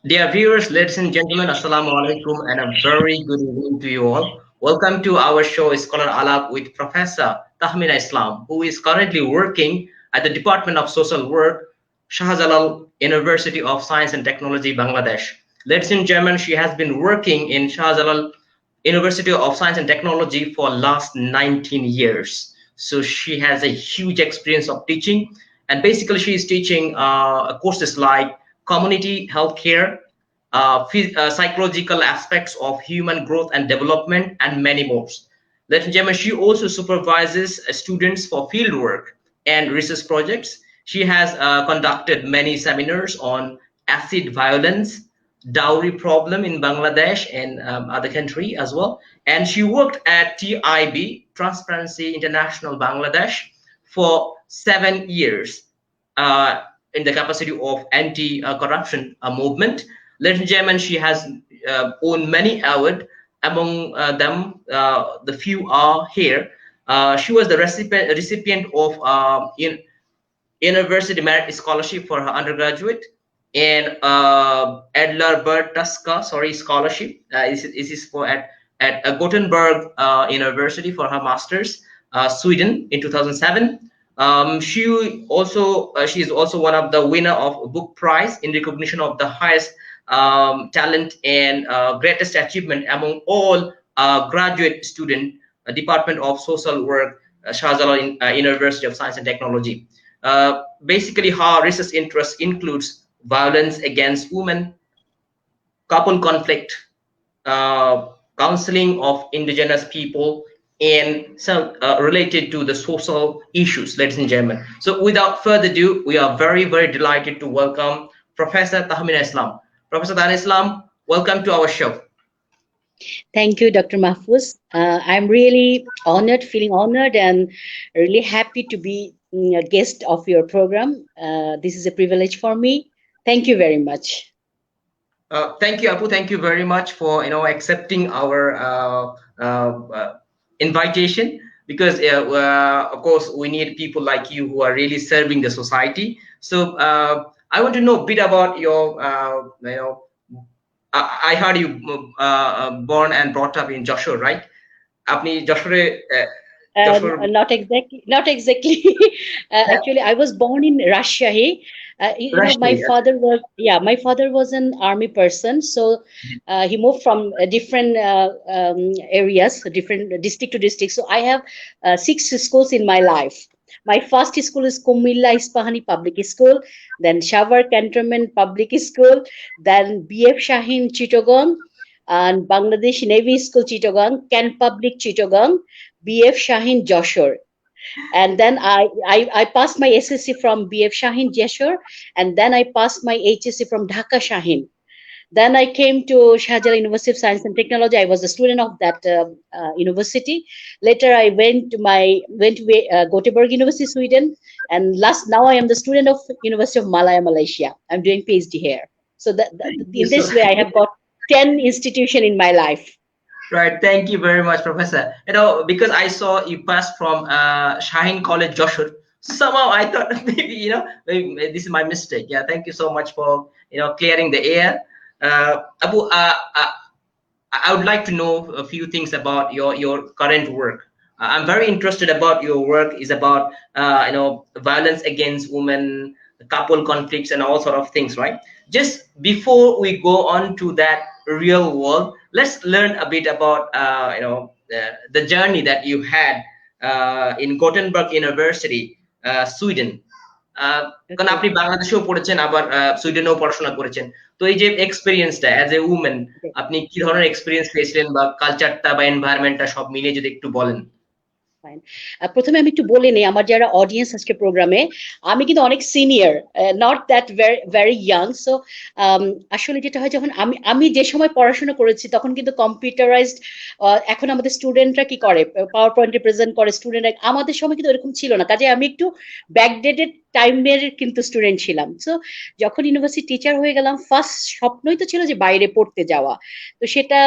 Dear viewers, ladies and gentlemen, Assalamu alaikum, and a very good evening to you all. Welcome to our show, Scholar Alap, with Professor Tahmina Islam, who is currently working at the Department of Social Work, Shahjalal University of Science and Technology, Bangladesh. Ladies and gentlemen, she has been working in Shahjalal University of Science and Technology for last 19 years. So she has a huge experience of teaching, and basically she is teaching courses like community healthcare, psychological aspects of human growth and development, and many more. Ladies and gentlemen, she also supervises students for fieldwork and research projects. She has conducted many seminars on acid violence, dowry problem in Bangladesh and other country as well. And she worked at TIB, Transparency International Bangladesh, for 7 years in the capacity of anti-corruption movement. Ladies and gentlemen, she has won many awards. Among them, the few are here. She was the recipient of University Merit Scholarship for her undergraduate, and Adler Bertaska, scholarship. This is for at Gothenburg University for her master's, Sweden in 2007. She is also one of the winner of book prize in recognition of the highest talent and greatest achievement among all graduate student, Department of Social Work, Shahjalal University of Science and Technology. Basically, her research interest includes violence against women, couple conflict, counseling of indigenous people, and some related to the social issues, ladies and gentlemen. So without further ado, we are very, very delighted to welcome Professor Tahmina Islam. Professor Tahmina Islam, welcome to our show. Thank you, Dr. Mahfuz. I'm really honored, feeling honored, and really happy to be a guest of your program. This is a privilege for me. Thank you very much. Thank you, Apu. Thank you very much for accepting our invitation, because of course we need people like you who are really serving the society. So I want to know a bit about your I heard you born and brought up in Joshua, right? Apni Joshua. Not exactly. Not exactly. Actually, I was born in Rajshahi. My father was an army person, so he moved from different areas, different district to district. So I have 6 schools in my life. My first school is Kumilla Ispahani Public School, then Shavar Cantonment Public School, then BF Shahin Chittagong, and Bangladesh Navy School Chittagong, Ken Public Chittagong, BF Shahin Joshore. And then I passed my SSC from BF Shahin Joshore, and then I passed my HSC from Dhaka Shahin. Then I came to Shahjalal University of Science and Technology. I was a student of that university. Later, I went to Gothenburg University, Sweden, and now I am the student of University of Malaya, Malaysia. I'm doing PhD here. So in this way, I have got 10 institutions in my life. Right. Thank you very much, Professor. Because I saw you passed from Shahin College, Joshua. Somehow I thought maybe maybe this is my mistake. Yeah. Thank you so much for clearing the air. Abu, I would like to know a few things about your current work. I'm very interested about your work is about violence against women, couple conflicts, and all sort of things, right? Just before we go on to that real world, let's learn a bit about the journey that you had in Gothenburg University, Sweden. কারণ আপনি বাংলাদেশেও পড়েছেন, আবার সুইডেনেও পড়াশোনা করেছেন। তো এই যে এক্সপেরিয়েন্সটা অ্যাজ এ উমেন, আপনি কি ধরনের এক্সপেরিয়েন্স পেয়েছিলেন, বা কালচারটা বা এনভায়রনমেন্টটা সব মিলিয়ে যদি একটু বলেন। প্রথমে আমি একটু বলে নেই, আমার যারা অডিয়েন্স আজকে প্রোগ্রামে, আমি কিন্তু অনেক senior, not that very young. So আসলে যেটা হয়, যখন আমি যে সময় পড়াশোনা করেছি তখন কিন্তু কম্পিউটারাইজড, এখন আমাদের স্টুডেন্টরা কি করে, পাওয়ার পয়েন্টে প্রেজেন্ট করে স্টুডেন্টরা, আমাদের সময় কিন্তু এরকম ছিল না। কাজে আমি একটু ব্যাকডেটেড টাইমের কিন্তু স্টুডেন্ট ছিলাম। সো যখন ইউনিভার্সিটি টিচার হয়ে গেলাম, ফার্স্ট স্বপ্নই তো ছিল যে বাইরে পড়তে যাওয়া। তো সেটা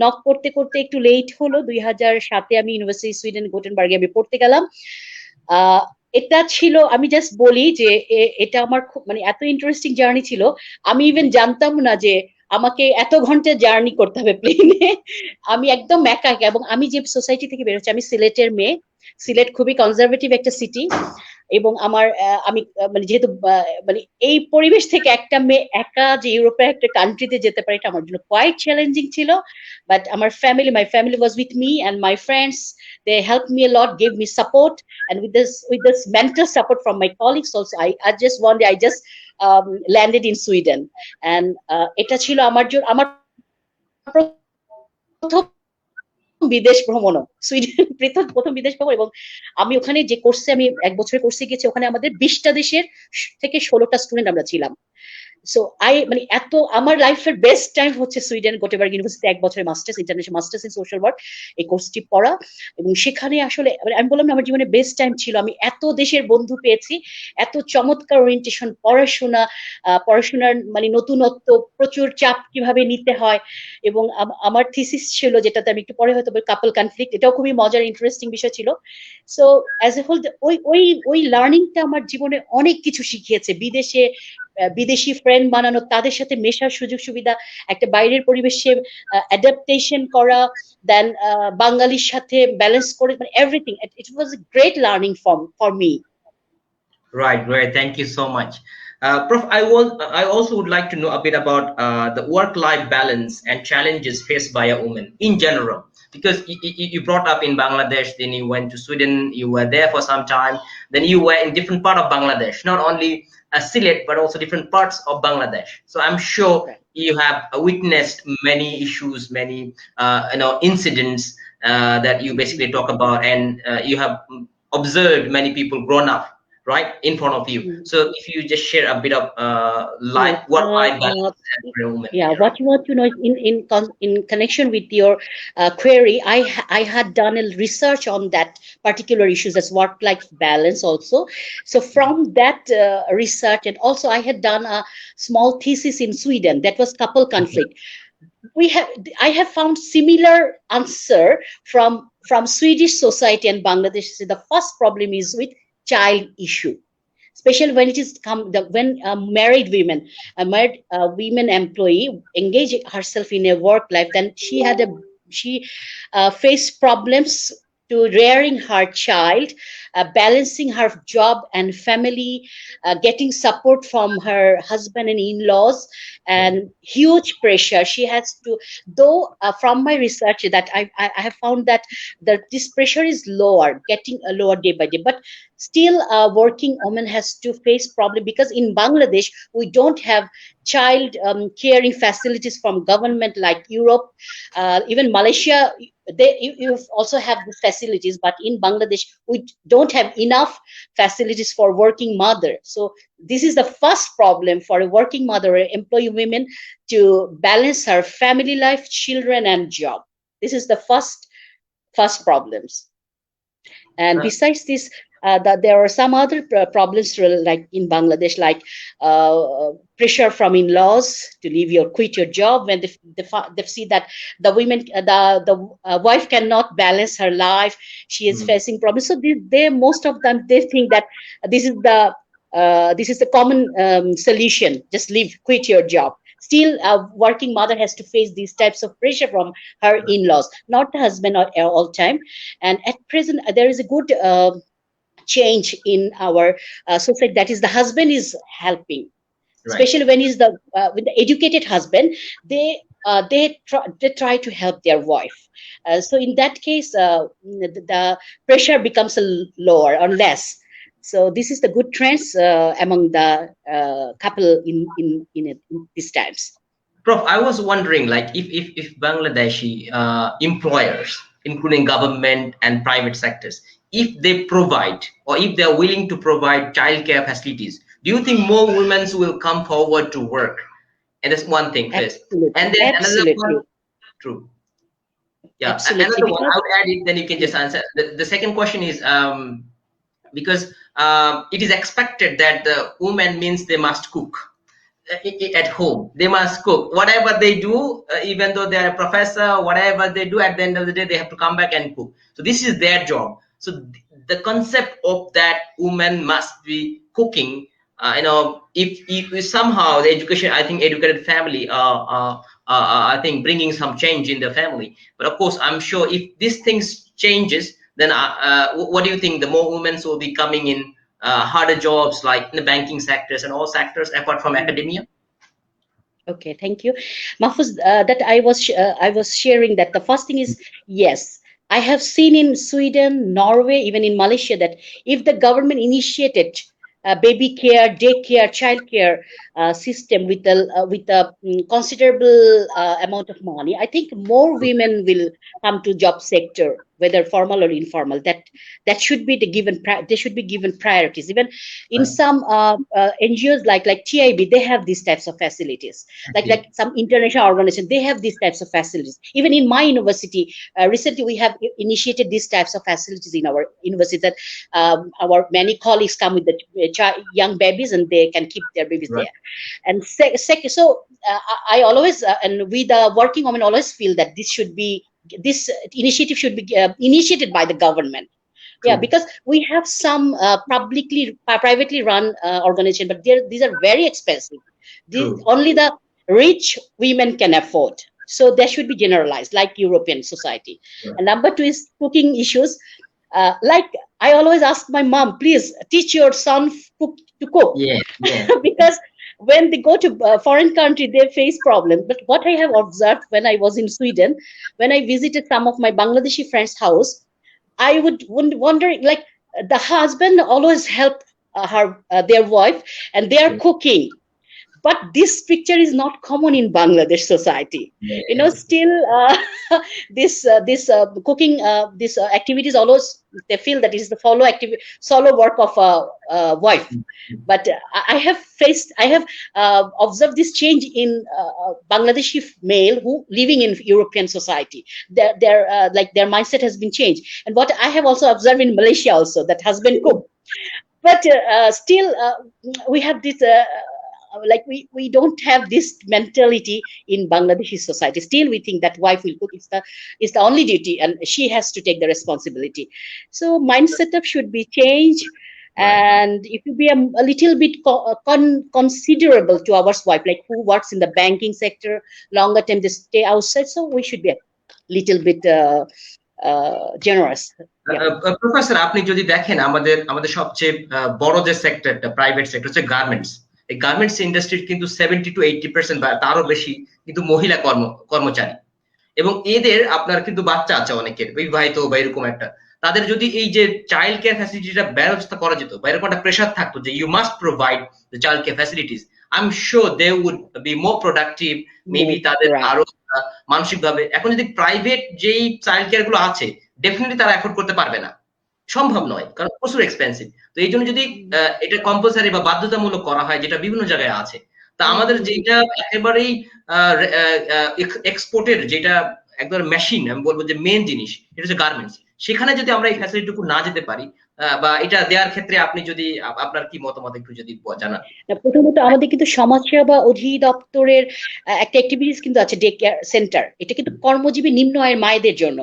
নক করতে করতে একটু লেট হলো। 2007-এ আমি ইউনিভার্সিটি সুইডেন গোটেনবার্গে আমি পড়তে গেলাম। এটা ছিল, আমি জাস্ট বলি যে এটা আমার খুব মানে এত ইন্টারেস্টিং জার্নি ছিল, আমি ইভেন জানতাম না যে আমাকে এত ঘন্টা জার্নি করতে হবে প্লেনে। আমি একদম একা একা, এবং আমি যে সোসাইটি থেকে বেরোচ্ছি, আমি সিলেটের মেয়ে। সিলেট খুবই কনজারভেটিভ একটা সিটি, এবং আমার আমি মানে যেহেতু মানে এই পরিবেশ থেকে একটা মেয়ে একা যে ইউরোপের একটা কান্ট্রিতে যেতে পারে, এটা আমার জন্য কোয়াইট চ্যালেঞ্জিং ছিল। বাট আমার family, my family was with me and my friends, they helped me a lot, gave me support, and with this mental support from my colleagues also, I just one day I just landed in Sweden. And এটা ছিল আমার জন্য আমার প্রথম বিদেশ ভ্রমণ, Sweden প্রথম বিদেশ ভ্রমণ। এবং আমি ওখানে যে কোর্সে, আমি 1 বছরের কোর্সে গেছি, ওখানে আমাদের 20টা দেশের থেকে 16টা স্টুডেন্ট আমরা ছিলাম। সো মানে এত আমার লাইফের বেস্ট টাইম হচ্ছে সুইডেন গোটেবার্গ ইউনিভার্সিটি 1 বছরের masters, international masters in social work, এই কোর্সটি পড়া। এবং সেখানে আসলে আমি বললাম না, আমার জীবনে বেস্ট টাইম ছিল। আমি এত দেশের বন্ধু পেয়েছি, এত চমৎকার ওরিয়েন্টেশন, পড়াশোনার মানে নতুনত্ব, প্রচুর চাপ কিভাবে নিতে হয়। এবং আমার থিসিস ছিল, যেটাতে আমি একটু পরে হয়তো কাপল কনফ্লিক্ট, এটাও খুবই মজার ইন্টারেস্টিং বিষয় ছিল। সো অ্যাজ এ হোল ওই ওই ওই লার্নিংটা আমার জীবনে অনেক কিছু শিখিয়েছে। বিদেশি ফ্রেন্ড বানানো, তাদের সাথে মেশার সুযোগ সুবিধা, একটা বাইরের পরিবেশে অ্যাডাপ্টেশন করা, দেন বাঙালির সাথে ব্যালেন্স করে, মানে everything, it was a great learning for me. Right, right. Thank you so much. Prof, I also would like to know a bit about the work-life balance and challenges faced by a woman in general. Because you brought up in Bangladesh, then you went to Sweden, you were there for some time, then you were in different part of Bangladesh, not only Sylhet, but also different parts of Bangladesh. So I'm sure you have witnessed many issues, many incidents that you basically talk about, and you have observed many people grown up right in front of you. So if you just share a bit of work-life balance for a woman. Yeah, what you want to know is in connection with your query, I had done a research on that particular issues as work-life balance also. So from that research, and also I had done a small thesis in Sweden that was couple conflict. I have found similar answer from Swedish society and Bangladesh. So the first problem is with child issue, especially when it is when married women, a married women employee engage herself in a work life, then she faced problems to rearing her child, balancing her job and family, getting support from her husband and in-laws, and huge pressure she has to. Though from my research that I have found that this pressure is getting lower day by day, but still a working woman has to face problem, because in Bangladesh we don't have child caring facilities from government like Europe, even Malaysia. You also have the facilities, but in Bangladesh we don't have enough facilities for working mother. So this is the first problem for a working mother or employee women to balance her family life, children and job. This is the first problems. And besides this, there are some other problems like in Bangladesh, like pressure from in-laws to leave quit your job when they see that the women, the wife cannot balance her life. She is facing problems. So most of them, they think that this is the common solution. Just quit your job. Still, a working mother has to face these types of pressure from her in-laws, not the husband all time. And at present, there is a good change in our society, that is the husband is helping, especially when he's with the educated husband, they try to help their wife. So in that case, the pressure becomes lower or less. So this is the good trends among the couple in these times. Prof, I was wondering, like, if Bangladeshi employers, including government and private sectors, if they provide, or if they're willing to provide childcare facilities, do you think more women will come forward to work? And that's one thing first. Absolutely. And then Absolutely. another one, true. Yeah, absolutely. Another one, I would add it, then you can just answer. The second question is, because it is expected that the woman means they must cook at home. They must cook. Whatever they do, even though they're a professor, whatever they do, at the end of the day, they have to come back and cook. So this is their job. So the concept of that woman must be cooking, if somehow the education, I think educated family I think bringing some change in the family. But of course, I'm sure if these things changes, then what do you think? The more women will be coming in harder jobs like in the banking sectors and all sectors apart from academia. Okay, thank you, Mahfuz. That I was sharing that the first thing is, yes, I have seen in Sweden, Norway, even in Malaysia, that if the government initiated baby care, daycare, childcare system with a considerable amount of money, I think more women will come to job sector, whether formal or informal. That should be they should be given priorities. Even in some NGOs like TIB, they have these types of facilities. Like some international organization, they have these types of facilities. Even in my university, recently we have initiated these types of facilities in our university, that our many colleagues come with the young babies and they can keep their babies there. And so I always and we the working women always feel that this initiative should be initiated by the government. Yeah, because we have some privately run organization, but these are very expensive. Only the rich women can afford. So they should be generalized, like European society. And number two is cooking issues. Like I always ask my mom, please teach your son to cook. Because when they go to foreign country, they face problems. But what I have observed when I was in Sweden, when I visited some of my Bangladeshi friends' house, I would wonder, like the husband always help their wife, and they are cooking. But this picture is not common in Bangladesh society. Still this cooking, this activities always, they feel that it is the solo work of a wife. But I have observed this change in Bangladeshi male who living in European society. Their mindset has been changed. And what I have also observed in Malaysia also, that husband cook. But still we have this. We don't have this mentality in Bangladeshi society. Still, we think that wife will cook. It's the only duty, and she has to take the responsibility. So mindset up should be changed, and it will be a little bit considerable to our wife, like who works in the banking sector, longer time they stay outside. So we should be a little bit generous. Professor, আপনি যদি দেখেন আমাদের সবচেয়ে বড় যে সেক্টরটা, private sector, হচ্ছে garments. এই গার্মেন্টস ইন্ডাস্ট্রির কিন্তু 70 to 80% বা তারও বেশি কিন্তু মহিলা কর্মচারী, এবং এদের আপনার কিন্তু বাচ্চা আছে অনেকের, বিবাহিত বা এরকম একটা। তাদের যদি এই যে চাইল্ড কেয়ার ফ্যাসিলিটিটা ব্যবস্থা করা যেত, বা এরকম একটা প্রেশার থাকতো যে you must provide the child care facilities, I am sure they would be more productive, maybe তাদের আরো মানসিকভাবে। এখন যদি প্রাইভেট যেই চাইল্ড কেয়ার গুলো আছে, ডেফিনেটলি তারা এফোর্ড করতে পারবে না, সম্ভব নয়, কারণ প্রচুর এক্সপেন্সিভ। তো এই জন্য যদি এটা কম্পালসারি বা বাধ্যতামূলক করা হয়, যেটা বিভিন্ন জায়গায় আছে, তা আমাদের যেটা একেবারেই এক্সপোর্টের যেটা একবার মেশিন, আমি বলবো যে মেন জিনিস, এটা হচ্ছে গার্মেন্টস। সেখানে যদি আমরা এই ফ্যাসিলিটিটুকু না যেতে পারি, বা এটা দেওয়ার ক্ষেত্রে আপনি যদি আপনার কি মতামত একটু যদি জানান। প্রথমত আমাদের কিন্তু সমাজসেবা অধিদপ্তরের একটা অ্যাক্টিভিটিস কিন্তু আছে, ডে কেয়ার সেন্টার। এটা কিন্তু কর্মজীবী নিম্ন আয়ের মায়েদের জন্য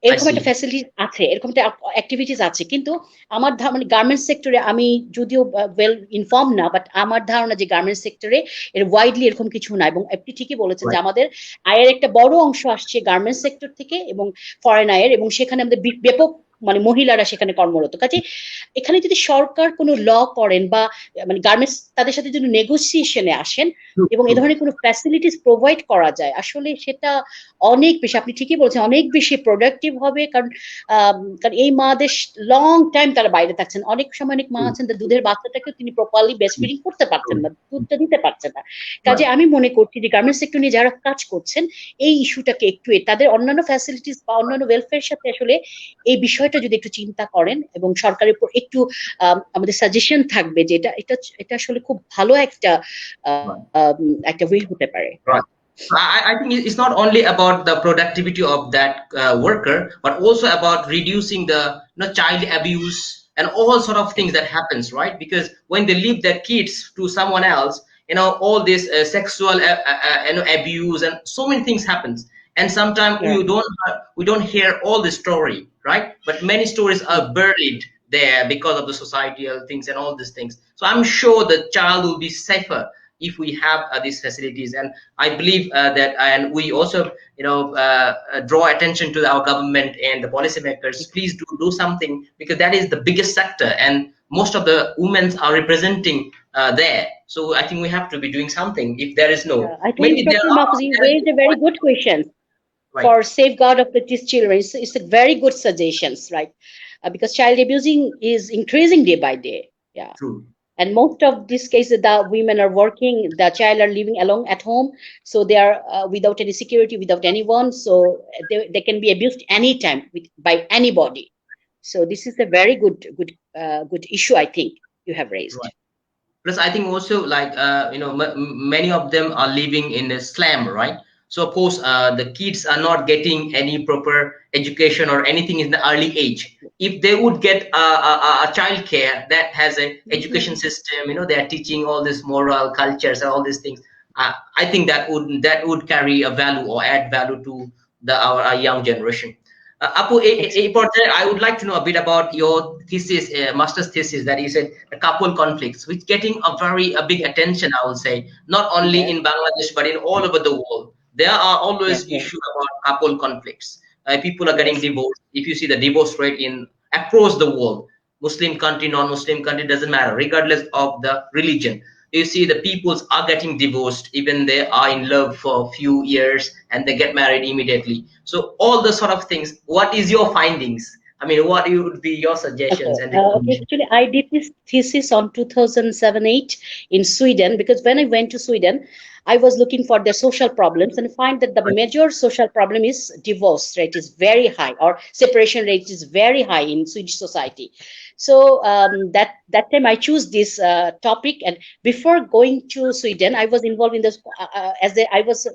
এরকম একটা ফ্যাসিলিটি আছে, এরকম একটা অ্যাক্টিভিটিস আছে। কিন্তু আমার মানে গার্মেন্টস সেক্টরে, আমি যদিও ওয়েল ইনফর্ম না, বাট আমার ধারণা যে গার্মেন্টস সেক্টরে এর ওয়াইডলি এরকম কিছু না। এবং আপনি ঠিকই বলেছেন যে আমাদের আয়ের একটা বড় অংশ আসছে গার্মেন্টস সেক্টর থেকে এবং ফরেন আয়ের, এবং সেখানে আমাদের ব্যাপক মানে মহিলারা সেখানে কর্মরত। কাজে এখানে যদি সরকার কোনো ল করেন, বা মানে গার্মেন্টস তাদের সাথে যদি নেগোসিয়েশনে আসেন এবং এ ধরনের কোনো ফ্যাসিলিটিস প্রোভাইড করা যায়, আসলে সেটা অনেক বেশি, আপনি ঠিকই বলছেন, অনেক বেশি প্রোডাক্টিভ হবে। কারণ এই মাদের লং টাইম তারা বাইরে থাকছেন। অনেক সময় অনেক মা আছেন দুধের বাচ্চাটাকে তিনি প্রপারলি ব্রেস্ট ফিডিং করতে পারছেন না, দুধটা দিতে পারছেন না। কাজে আমি মনে করছি যে গার্মেন্টস সেক্টর নিয়ে যারা কাজ করছেন, এই ইস্যুটাকে একটু তাদের অন্যান্য ফ্যাসিলিটিস বা অন্যান্য ওয়েলফেয়ার সাথে আসলে এই বিষয়টা যদি একটু চিন্তা করেন, এবং সরকারের উপর একটু আমাদের সাজেশন থাকবে যে এটা আসলে খুব ভালো একটা ওয়ে হতে পারে। I think it's not only about the productivity of that worker, but also about reducing the child abuse and all sort of things that happens, right? Because when they leave their kids to someone else, all this sexual abuse and so many things happens. And sometimes we don't hear all the story, right? But many stories are buried there because of the societal things and all these things. So I'm sure the child will be safer if we have these facilities. And I believe that, and we also, draw attention to our government and the policymakers. Please do something, because that is the biggest sector, and most of the women are representing there. So I think we have to be doing something. If there is no, I think Dr. Mahfuz, you raised a very good question. Right. For safeguard of these children, it's a very good suggestions, right? Because child abusing is increasing day by day. Yeah. True. And most of these cases, the women are working, the child are living alone at home, so they are without any security, without anyone, so they can be abused anytime by anybody. So this is a very good issue, I think you have raised. Right. Plus, I think also, like many of them are living in a slum, right? Suppose the kids are not getting any proper education or anything in the early age. If they would get a child care that has an education system, they are teaching all this moral cultures and all these things, I think that would carry a value or add value to our young generation. Apu, I would like to know a bit about your thesis, master's thesis, that you said the couple conflicts, which getting a big attention, I would say, not only in Bangladesh but in all over the world. There are always issues about couple conflicts. People are getting divorced. If you see the divorce rate across the world, Muslim country, non-Muslim country, doesn't matter, regardless of the religion. You see the peoples are getting divorced, even they are in love for a few years and they get married immediately. So all the sort of things, what is your findings? I mean, what would be your suggestions? Okay. Actually, I did this thesis on 2007-8 in Sweden, because when I went to Sweden, I was looking for their social problems and find that the major social problem is divorce rate is very high, or separation rate is very high in Swedish society. So that time I choose this topic, and before going to Sweden, I was involved in this I was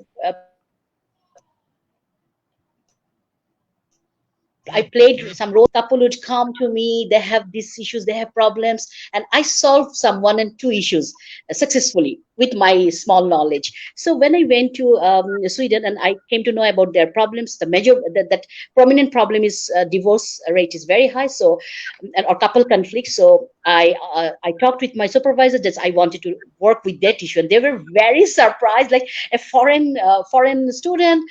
I played some role. Couple would come to me, they have these issues, they have problems, and I solved some 1 and 2 issues successfully with my small knowledge. So when I went to Sweden and I came to know about their problems, the major that prominent problem is divorce rate is very high, so or couple conflict. So I talked with my supervisor that I wanted to work with that issue, and they were very surprised. Like a foreign student,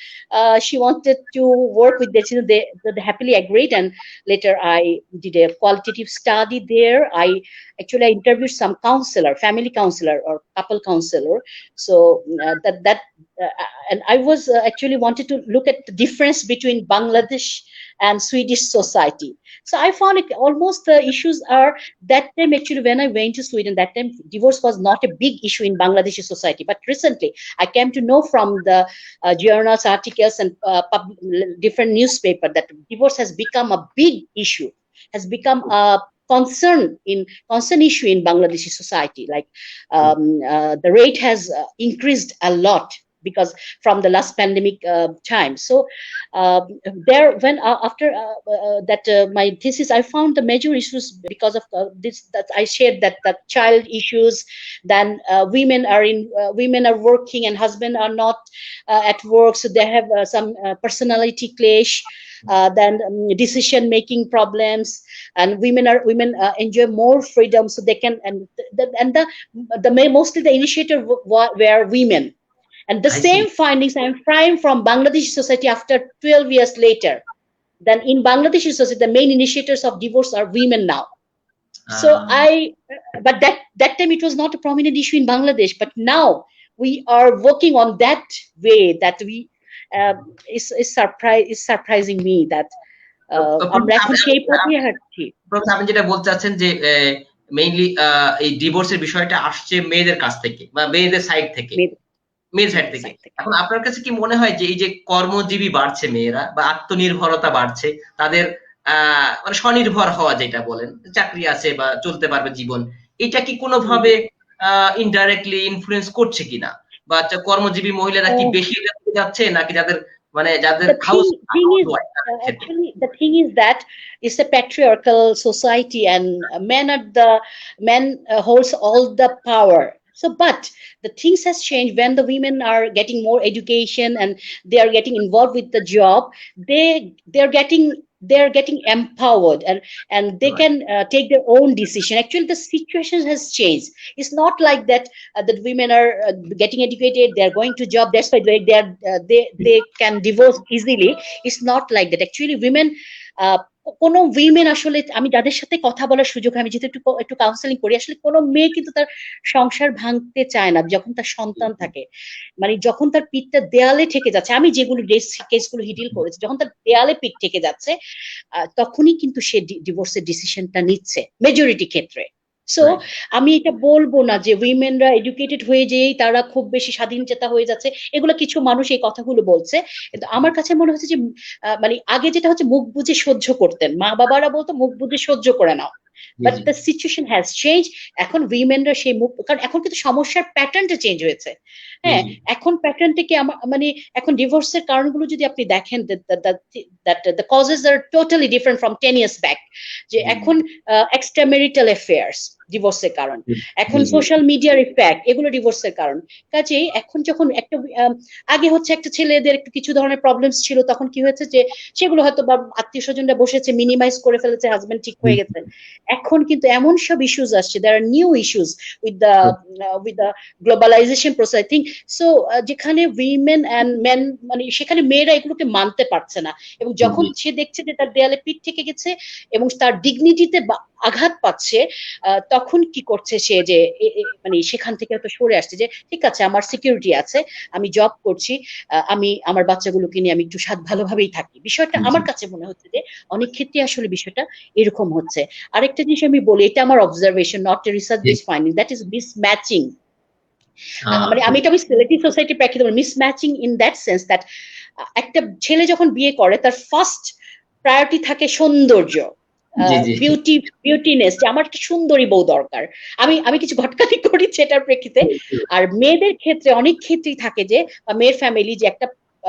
she wanted to work with that. They happily agreed, and later I did a qualitative study there. I interviewed some counselor, family counselor or couple counselor. So and I was actually wanted to look at the difference between Bangladesh and Swedish society. So I found almost the issues are that time. Actually, when I went to Sweden, that time divorce was not a big issue in Bangladeshi society. But recently, I came to know from the journals, articles, and different newspaper that divorce has become a big issue, has become a concern issue in Bangladeshi society. Like the rate has increased a lot because from the last pandemic time. So after my thesis, I found the major issues because of this, that I shared that child issues. Then women are working and husband are not at work, so they have some personality clash. Then decision making problems, and women enjoy more freedom, so they can, and mostly the initiator were women. And the same findings I am trying from Bangladeshi society after 12 years later. Then in Bangladeshi society, the main initiators of divorce are women now. So but that time it was not a prominent issue in Bangladesh. But now we are working on that way. That we is surprising me that আমরা এখন সেই পথে হাঁটছি। আপনি যেটা বলতে চাচ্ছেন যে মেইনলি এই ডিভোর্সের বিষয়টা আসছে মেয়েদের কাছ থেকে বা মেয়েদের সাইড থেকে। মেয়ের সাইড থেকে। এখন আপনার কাছে কি মনে হয় যে এই যে কর্মজীবী বাড়ছে মেয়েরা বা আত্মনির্ভরতা বাড়ছে, তাদের মানে স্বনির্ভর হওয়া যেটা বলেন, চাকরি আছে বা চলতে পারবে জীবন, এটা কি কোনোভাবে ইনডাইরেক্টলি ইনফ্লুয়েন্স করছে কিনা, বা কর্মজীবী মহিলারা কি বেশি যাচ্ছে নাকি যাদের actually the thing is that it's a patriarchal society and men holds all the power. So, but the things has changed when the women are getting more education and they are getting involved with the job. They are getting they are getting empowered, and they can take their own decision. Actually, the situation has changed. It's not like that that women are getting educated, they are going to job, that's why they can divorce easily. It's not like that. Actually, women, কোনো women আসলে, আমি যাদের সাথে কথা বলার সুযোগ, আমি যেহেতু একটু কাউন্সেলিং করি, আসলে কোনো মেয়ে কিন্তু তার সংসার ভাঙতে চায় না যখন তার সন্তান থাকে। মানে যখন তার পিঠটা দেয়ালে ঠেকে যাচ্ছে, আমি যেগুলো কেসগুলো হিডিল করেছি, যখন তার দেয়ালে পিঠ ঠেকে যাচ্ছে, তখনই কিন্তু সে ডিভোর্সের ডিসিশনটা নিচ্ছে মেজরিটি ক্ষেত্রে। সো আমি এটা বলবো না যে উইমেনরা এডুকেটেড হয়ে যেই তারা খুব বেশি স্বাধীনচেতা হয়ে যাচ্ছে, এগুলো কিছু মানুষ এই কথাগুলো বলছে, কিন্তু আমার কাছে মনে হচ্ছে যে মানে আগে যেটা হচ্ছে মুখ বুঝে সহ্য করতেন, মা বাবারা বলতো মুখ বুঝে সহ্য করে নাও, but the situation has change. এখন উইমেনরা সেই মুখ, কারণ এখন কিন্তু সমস্যার প্যাটার্নটা চেঞ্জ হয়েছে। হ্যাঁ, এখন প্যাটার্নটাকে মানে এখন ডিভোর্সের কারণগুলো যদি আপনি দেখেন, the causes are totally different from 10 years back. যে এখন extramarital affairs ডিভোর্সের কারণ, এখন সোশ্যাল মিডিয়ার ইফেক্ট, এগুলো ডিভোর্সের কারণ। কাজেই এখন যখন একটা আগে হচ্ছে একটা ছেলেদের একটু কিছু ধরনের প্রবলেমস ছিল, তখন কি হয়েছে যে সেগুলো হয়তো বা আত্মীয় স্বজনরা বসেছে মিনিমাইজ করে ফেলেছে, হাজবেন্ড ঠিক হয়ে গেছে। এখন কিন্তু এমন সব ইস্যুস আসছে, there are new issues with the globalization process, I think so, যেখানে উইমেন এন্ড মেন, মানে সেখানে মেয়েরা এগুলোকে মানতে পারছে না, এবং যখন সে দেখছে যে তার দেয়ালে পিঠ থেকে গেছে এবং তার ডিগনিটিতে আঘাত পাচ্ছে, তখন কি করছে সে, যে মানে সেখান থেকে হয়তো সরে আসছে, যে ঠিক আছে আমার সিকিউরিটি আছে, আমি জব করছি, আমি আমার বাচ্চাগুলোকে নিয়ে আমি একটু ভালোভাবেই থাকি। বিষয়টা আমার কাছে মনে হচ্ছে যে অনেক ক্ষেত্রে আসলে বিষয়টা এরকম হচ্ছে। আরেকটা জিনিস আমি বলি, এটা আমার observation, not a research base finding, that is মিসম্যাচিং। মানে আমি এটা সিলেক্টিভ সোসাইটি প্রেক্ষিতে বলি, মিসম্যাচিং ইন দ্যাট সেন্স দ্যাট একটা ছেলে যখন বিয়ে করে তার ফার্স্ট প্রায়োরিটি থাকে সৌন্দর্য, বিউটিনেস, যে আমার একটা সুন্দরী বউ দরকার, আমি কিছু ঘটকালি করি সেটার প্রেক্ষিতে। আর মেয়েদের ক্ষেত্রে অনেক ক্ষেত্রেই থাকে যে মেয়ের ফ্যামিলি যে একটা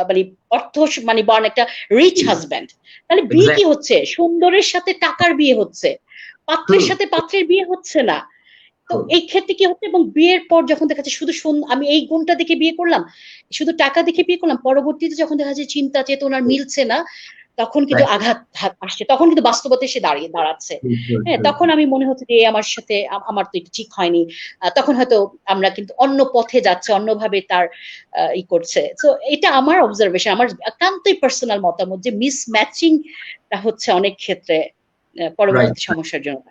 মানে অর্থ মানে বর্ণ একটা রিচ হাজব্যান্ড, তাহলে বিয়ে কি হচ্ছে, সুন্দরের সাথে টাকার বিয়ে হচ্ছে, পাত্রের সাথে পাত্রের বিয়ে হচ্ছে না। তো এই ক্ষেত্রে কি হচ্ছে, এবং বিয়ের পর যখন দেখা যাচ্ছে শুধু আমি এই গুণটা দেখে বিয়ে করলাম, শুধু টাকা দেখে বিয়ে করলাম, পরবর্তীতে যখন দেখা যায় চিন্তা চেতনার মিলছে না, তখন কিন্তু আঘাত আসছে, তখন কিন্তু বাস্তবতা এসে দাঁড়াচ্ছে। হ্যাঁ, তখন আমি মনে হচ্ছে যে আমার সাথে আমার তো এটা ঠিক হয়নি, তখন হয়তো আমরা কিন্তু অন্য পথে যাচ্ছে, অন্যভাবে তার ই করছে। তো এটা আমার অবজারভেশন, আমার একান্তই পার্সোনাল মতামত যে মিসম্যাচিংটা হচ্ছে অনেক ক্ষেত্রে পরবর্তী সমস্যার জন্য।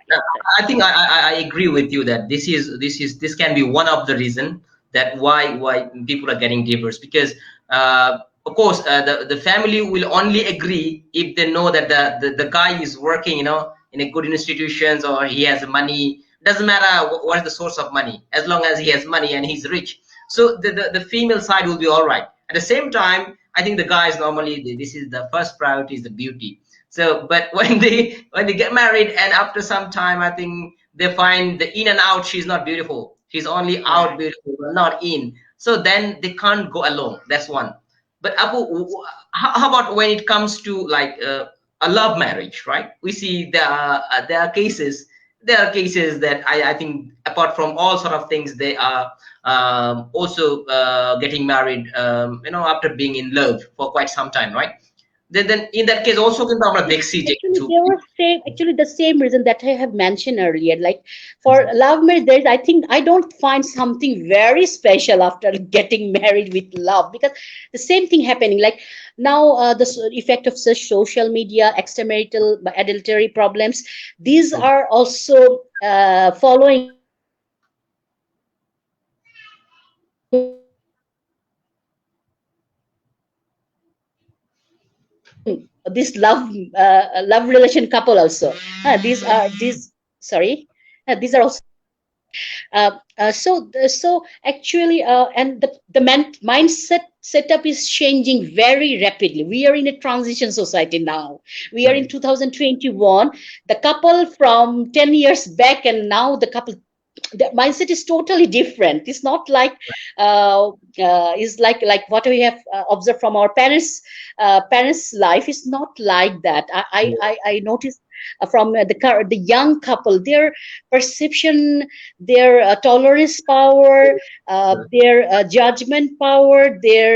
I think I agree with you that this can be one of the reason that why people are getting divorced, because of course the family will only agree if they know that the guy is working, you know, in a good institutions, or he has money. Doesn't matter what is the source of money, as long as he has money and he's rich. So the female side will be all right. At the same time, I think the guys normally, this is the first priority is the beauty. So but when they get married, and after some time, I think they find the in and out, she's not beautiful, she's only out beautiful, not in. So then they can't go alone. That's one. But Abu, how about when it comes to like a love marriage, right? We see there are cases that I think, apart from all sort of things, they are also getting married, you know, after being in love for quite some time, right? Then in that case also actually the same reason that I have mentioned earlier, like for love marriage, there is, I think I don't find something very special after getting married with love, because the same thing happening, like now the effect of such social media, extramarital adultery problems, these are also following this love relation couple also. These are also so actually and the mindset setup is changing very rapidly. We are in a transition society now. We are in 2021. The couple from 10 years back and now, the couple, the mindset is totally different. It's not like is like what we have observed from our parents life. Is not like that. I noticed from the young couple, their perception, their tolerance power, their judgment power, their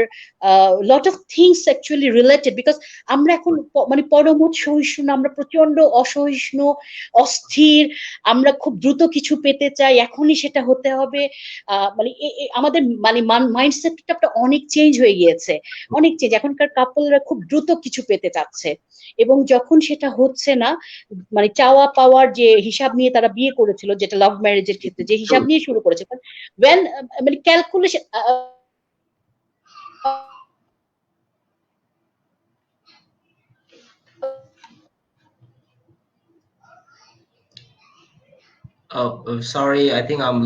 lot of things actually related, because আমরা এখন মানে পরমত সহিষ্ণু, আমরা প্রচন্ড অসহিষ্ণু, অস্থির, আমরা খুব দ্রুত কিছু পেতে চাই, এখনই সেটা হতে হবে। মানে আমাদের মানে মাইন্ডসেটটা অনেক চেঞ্জ হয়ে গিয়েছে, অনেক চেঞ্জ। এখনকার কাপলরা খুব দ্রুত কিছু পেতে চাচ্ছে, এবং যখন সেটা হচ্ছে না, মানে চাওয়া পাওয়ার যে হিসাব নিয়ে তারা বিয়ে করেছিল, যেটা লাভ ম্যারেজের ক্ষেত্রে যে হিসাব নিয়ে শুরু করেছে, when মানে calculation Sorry, I think I'm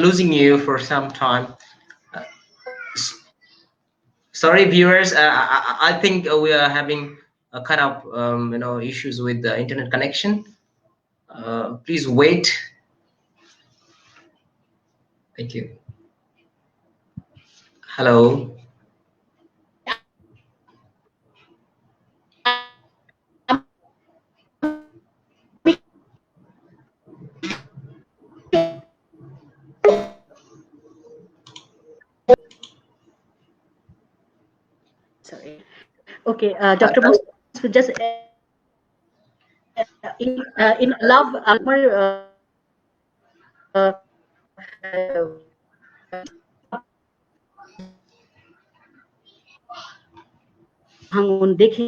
losing you for some time. Sorry, viewers. I think we are having a kind of issues with the internet connection. Please wait. Thank you. Hello. Sorry. Okay, Dr. Mus, just in love, ভাঙন দেখে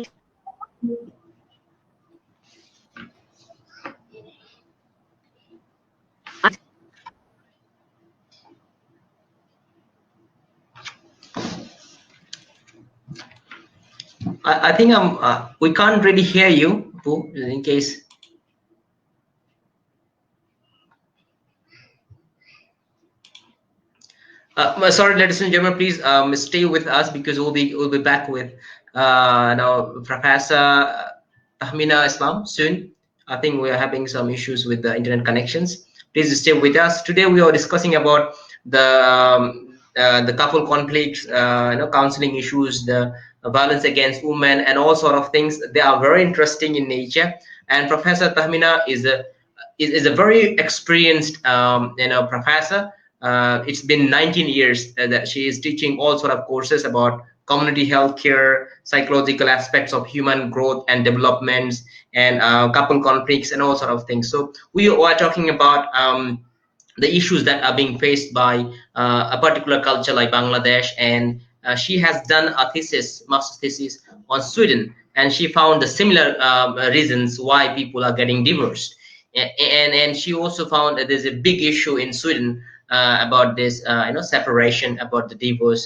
I think we can't really hear you, Pooh, in case. Sorry, ladies and gentlemen, please stay with us, because we'll be back with now Professor Tahmina Islam soon. I think we are having some issues with the internet connections. Please stay with us. Today we are discussing about the couple conflicts, counseling issues, the violence against women, and all sort of things. They are very interesting in nature. And Professor Tahmina is a very experienced professor. It's been 19 years that she is teaching all sort of courses about community health care, psychological aspects of human growth and developments, and couple conflicts and all sort of things. So we are talking about the issues that are being faced by a particular culture like Bangladesh, and she has done a master's thesis on Sweden, and she found the similar reasons why people are getting divorced. And she also found that there's a big issue in Sweden about this separation, about the divorce,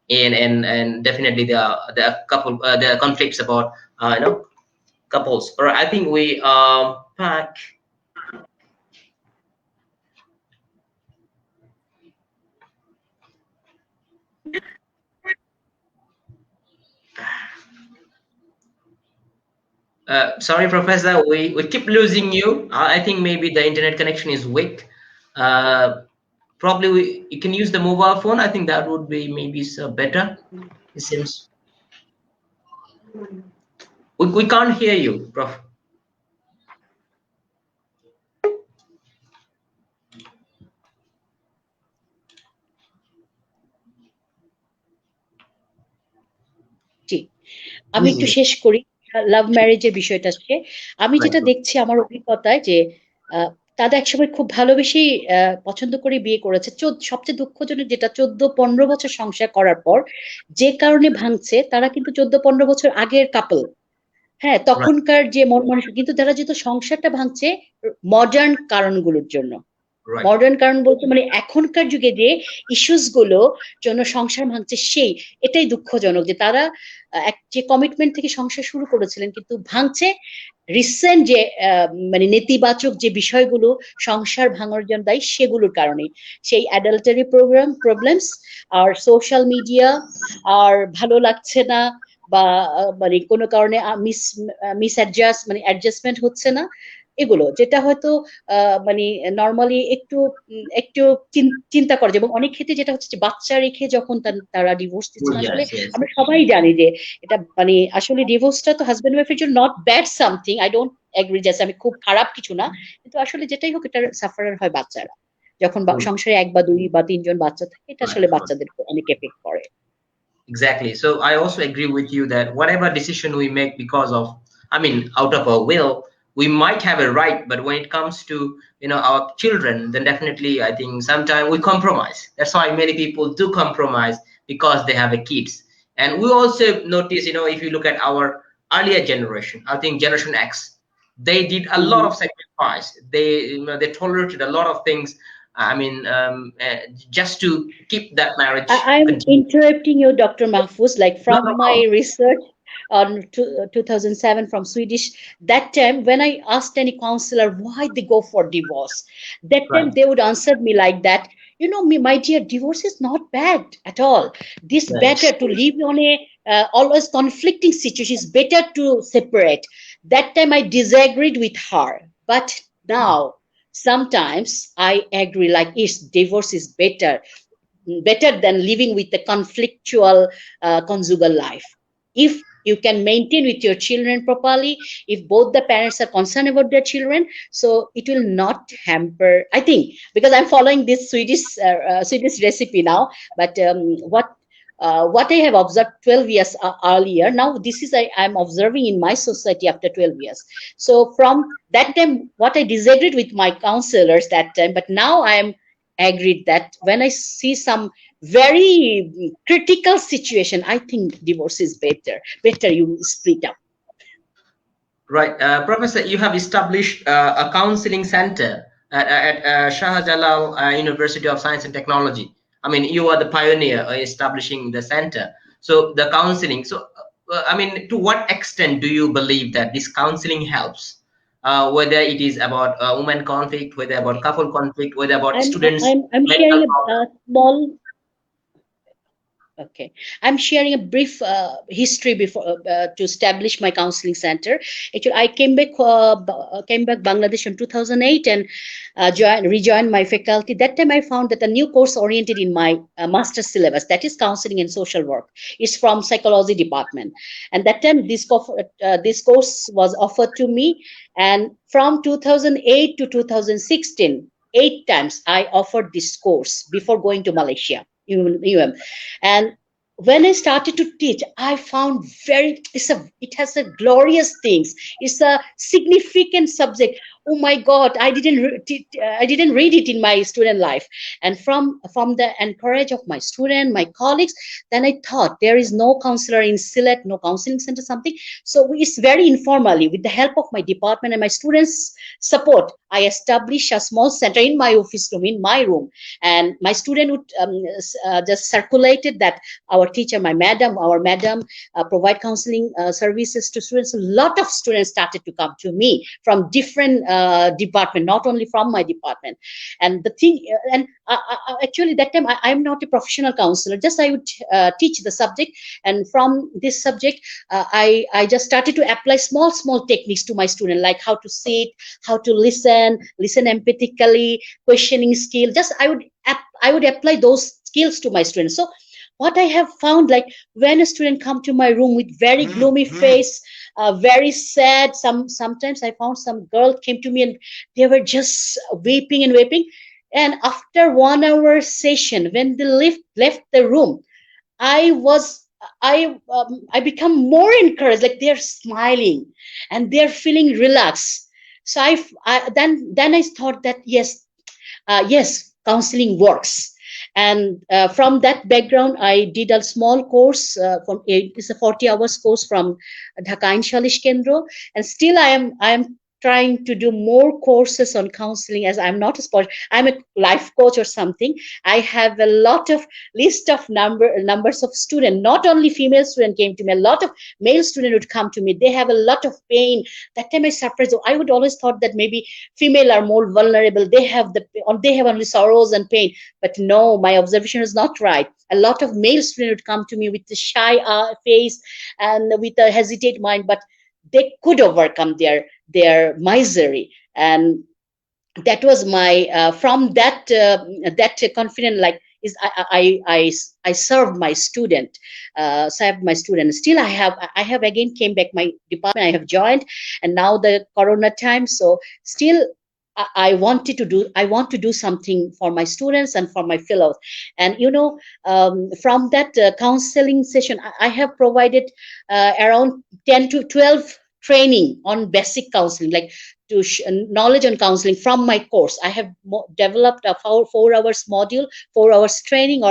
and definitely there are conflicts about couples. All right, I think we back. Sorry, Professor, we keep losing you. I think maybe the internet connection is weak. Probably you can use the mobile phone. I think that would be maybe better. It seems we can't hear you, Prof. আমি একটু শেষ করি লাভ ম্যারেজের বিষয়টা। আমি যেটা দেখছি আমার অভিজ্ঞতায়, যে তাদের একসময় খুব ভালোবেসেই পছন্দ করে বিয়ে করেছে। সবচেয়ে দুঃখজনক যেটা, 14-15 বছর সংসার করার পর যে কারণে ভাঙছে, তারা কিন্তু 14-15 বছর আগের কাপল। হ্যাঁ, তখনকার যে মন মানুষ, কিন্তু তারা যেহেতু সংসারটা ভাঙছে মডার্ন কারণগুলোর জন্য। মডার্ন কারণ বলতে মানে এখনকার যুগে যে ইস্যুস গুলো জন্য সংসার ভাঙছে, এটাই দুঃখজনক, যে তারা যে কমিটমেন্ট থেকে সংসার শুরু করেছিলেন কিন্তু ভাঙছে রিসেন্ট যে মানে নেতিবাচক যে বিষয়গুলো সংসার ভাঙার জন্য দায়ী, সেগুলোর কারণে। সেই অ্যাডাল্টারি প্রবলেমস, আর সোশ্যাল মিডিয়া, আর ভালো লাগছে না, বা মানে কোনো কারণে অ্যাডজাস্টমেন্ট হচ্ছে না, এগুলো যেটা হয়তো মানে নর্মালি একটু একটু চিন্তা করে, এবং অনেক ক্ষেত্রে যেটা হচ্ছে যে বাচ্চা রেখে যখন তারা ডিভোর্স দিচ্ছেন, Oh, আসলে yes, yes. আমরা সবাই জানি যে এটা মানে আসলে ডিভোর্সটা তো হাজবেন্ড ওয়াইফের জন্য not bad something, I don't agri, যে আমি খুব খারাপ কিছু না, কিন্তু আসলে যেটাই হোক এটার সাফারার হয় বাচ্চারা, যখন True. সংসারে এক বা দুই বা তিনজন বাচ্চা থাকে, এটা Right, আসলে right. বাচ্চাদের অনেক এফেক্ট করে। Exactly. So I also agree with you that whatever decision we make because of, I mean, out of our will, we might have a right, but when it comes to, our children, then definitely I think sometimes we compromise. That's why many people do compromise because they have a kids. And we also notice, if you look at our earlier generation, I think Generation X, they did a lot Mhm. of sacrifice. They tolerated a lot of things. I mean, just to keep that marriage I'm continuing. interrupting you, Dr. Mahfuz. Like No, no from my problem. research on 2007 from Swedish, that time when I asked any counselor why they go for divorce, that time Right. they would answer me like that. You know, me, my dear, divorce is not bad at all. This better Right. to live on a always conflicting situation. Is better to separate. That time I disagreed with her, but now sometimes I agree. Like, yes, divorce is better than living with a conflictual conjugal life. If you can maintain with your children properly, if both the parents are concerned about their children, so it will not hamper, I think, because I'm following this Swedish recipe now. But what I have observed 12 years earlier, now this is I'm observing in my society after 12 years. So from that time, what I disagreed with my counselors that time, but now I am agreed that when I see some very critical situation, I think divorce is better. Better you split up. Right. Professor, you have established a counseling center at Shah Jalal University of Science and Technology. I mean, you are the pioneer establishing the center. So the counseling. So, I mean, to what extent do you believe that this counseling helps? Whether it is about women conflict, whether about couple conflict, whether about I'm students' I'm mental sharing problems. a small. Okay, I'm sharing a brief history before to establish my counseling center. Actually, I came back Bangladesh in 2008 and rejoined my faculty. That time, I found that a new course oriented in my master's syllabus, that is counseling and social work, is from psychology department. And that time, this course was offered to me. And from 2008 to 2016, 8 times I offered this course before going to Malaysia. And when I started to teach, I found it has a glorious things. It's a significant subject. Oh my God, I didn't read it in my student life. And from the encourage of my student, my colleagues, then I thought there is no counselor in Sylhet, no counseling center, something. So it's very informally, with the help of my department and my students' support, I established a small center in my office room, in my room, and my student would just circulated that our madam provide counseling services to students. A lot of students started to come to me from different department, not only from my department. And the thing, and actually that time I'm not a professional counselor, just I would teach the subject. And from this subject, I just started to apply small techniques to my student, like how to sit, how to listen empathically, questioning skill. Just I would apply those skills to my students. So what I have found, like when a student come to my room with very gloomy face, very sad, sometimes I found some girl came to me and they were just weeping. And after 1 hour session, when they left the room, I was I become more encouraged, like they're smiling and they're feeling relaxed. So then I thought that yes, counseling works. And from that background, I did a small course it's a 40 hours course from 𝐒𝐤𝐢𝐴 𝐻𝐾, and still I am trying to do more courses on counseling, as I'm not a sport, I'm a life coach or something. I have a lot of list of numbers of students. Not only female student came to me, a lot of male student would come to me. They have a lot of pain. That time I surprised. I would always thought that maybe female are more vulnerable. They have only sorrows and pain. But no, my observation is not right. A lot of male student would come to me with a shy face and with a hesitate mind, but they could overcome their misery. And that was my from that that confident, like, is I served my student, Still I have again came back my department. I have joined, and now the Corona time, so still I want to do something for my students and for my fellows. And from that counseling session, I have provided around 10 to 12 training on basic counseling, like to knowledge on counseling from my course. I have developed a 4 hours module, 4 hours training,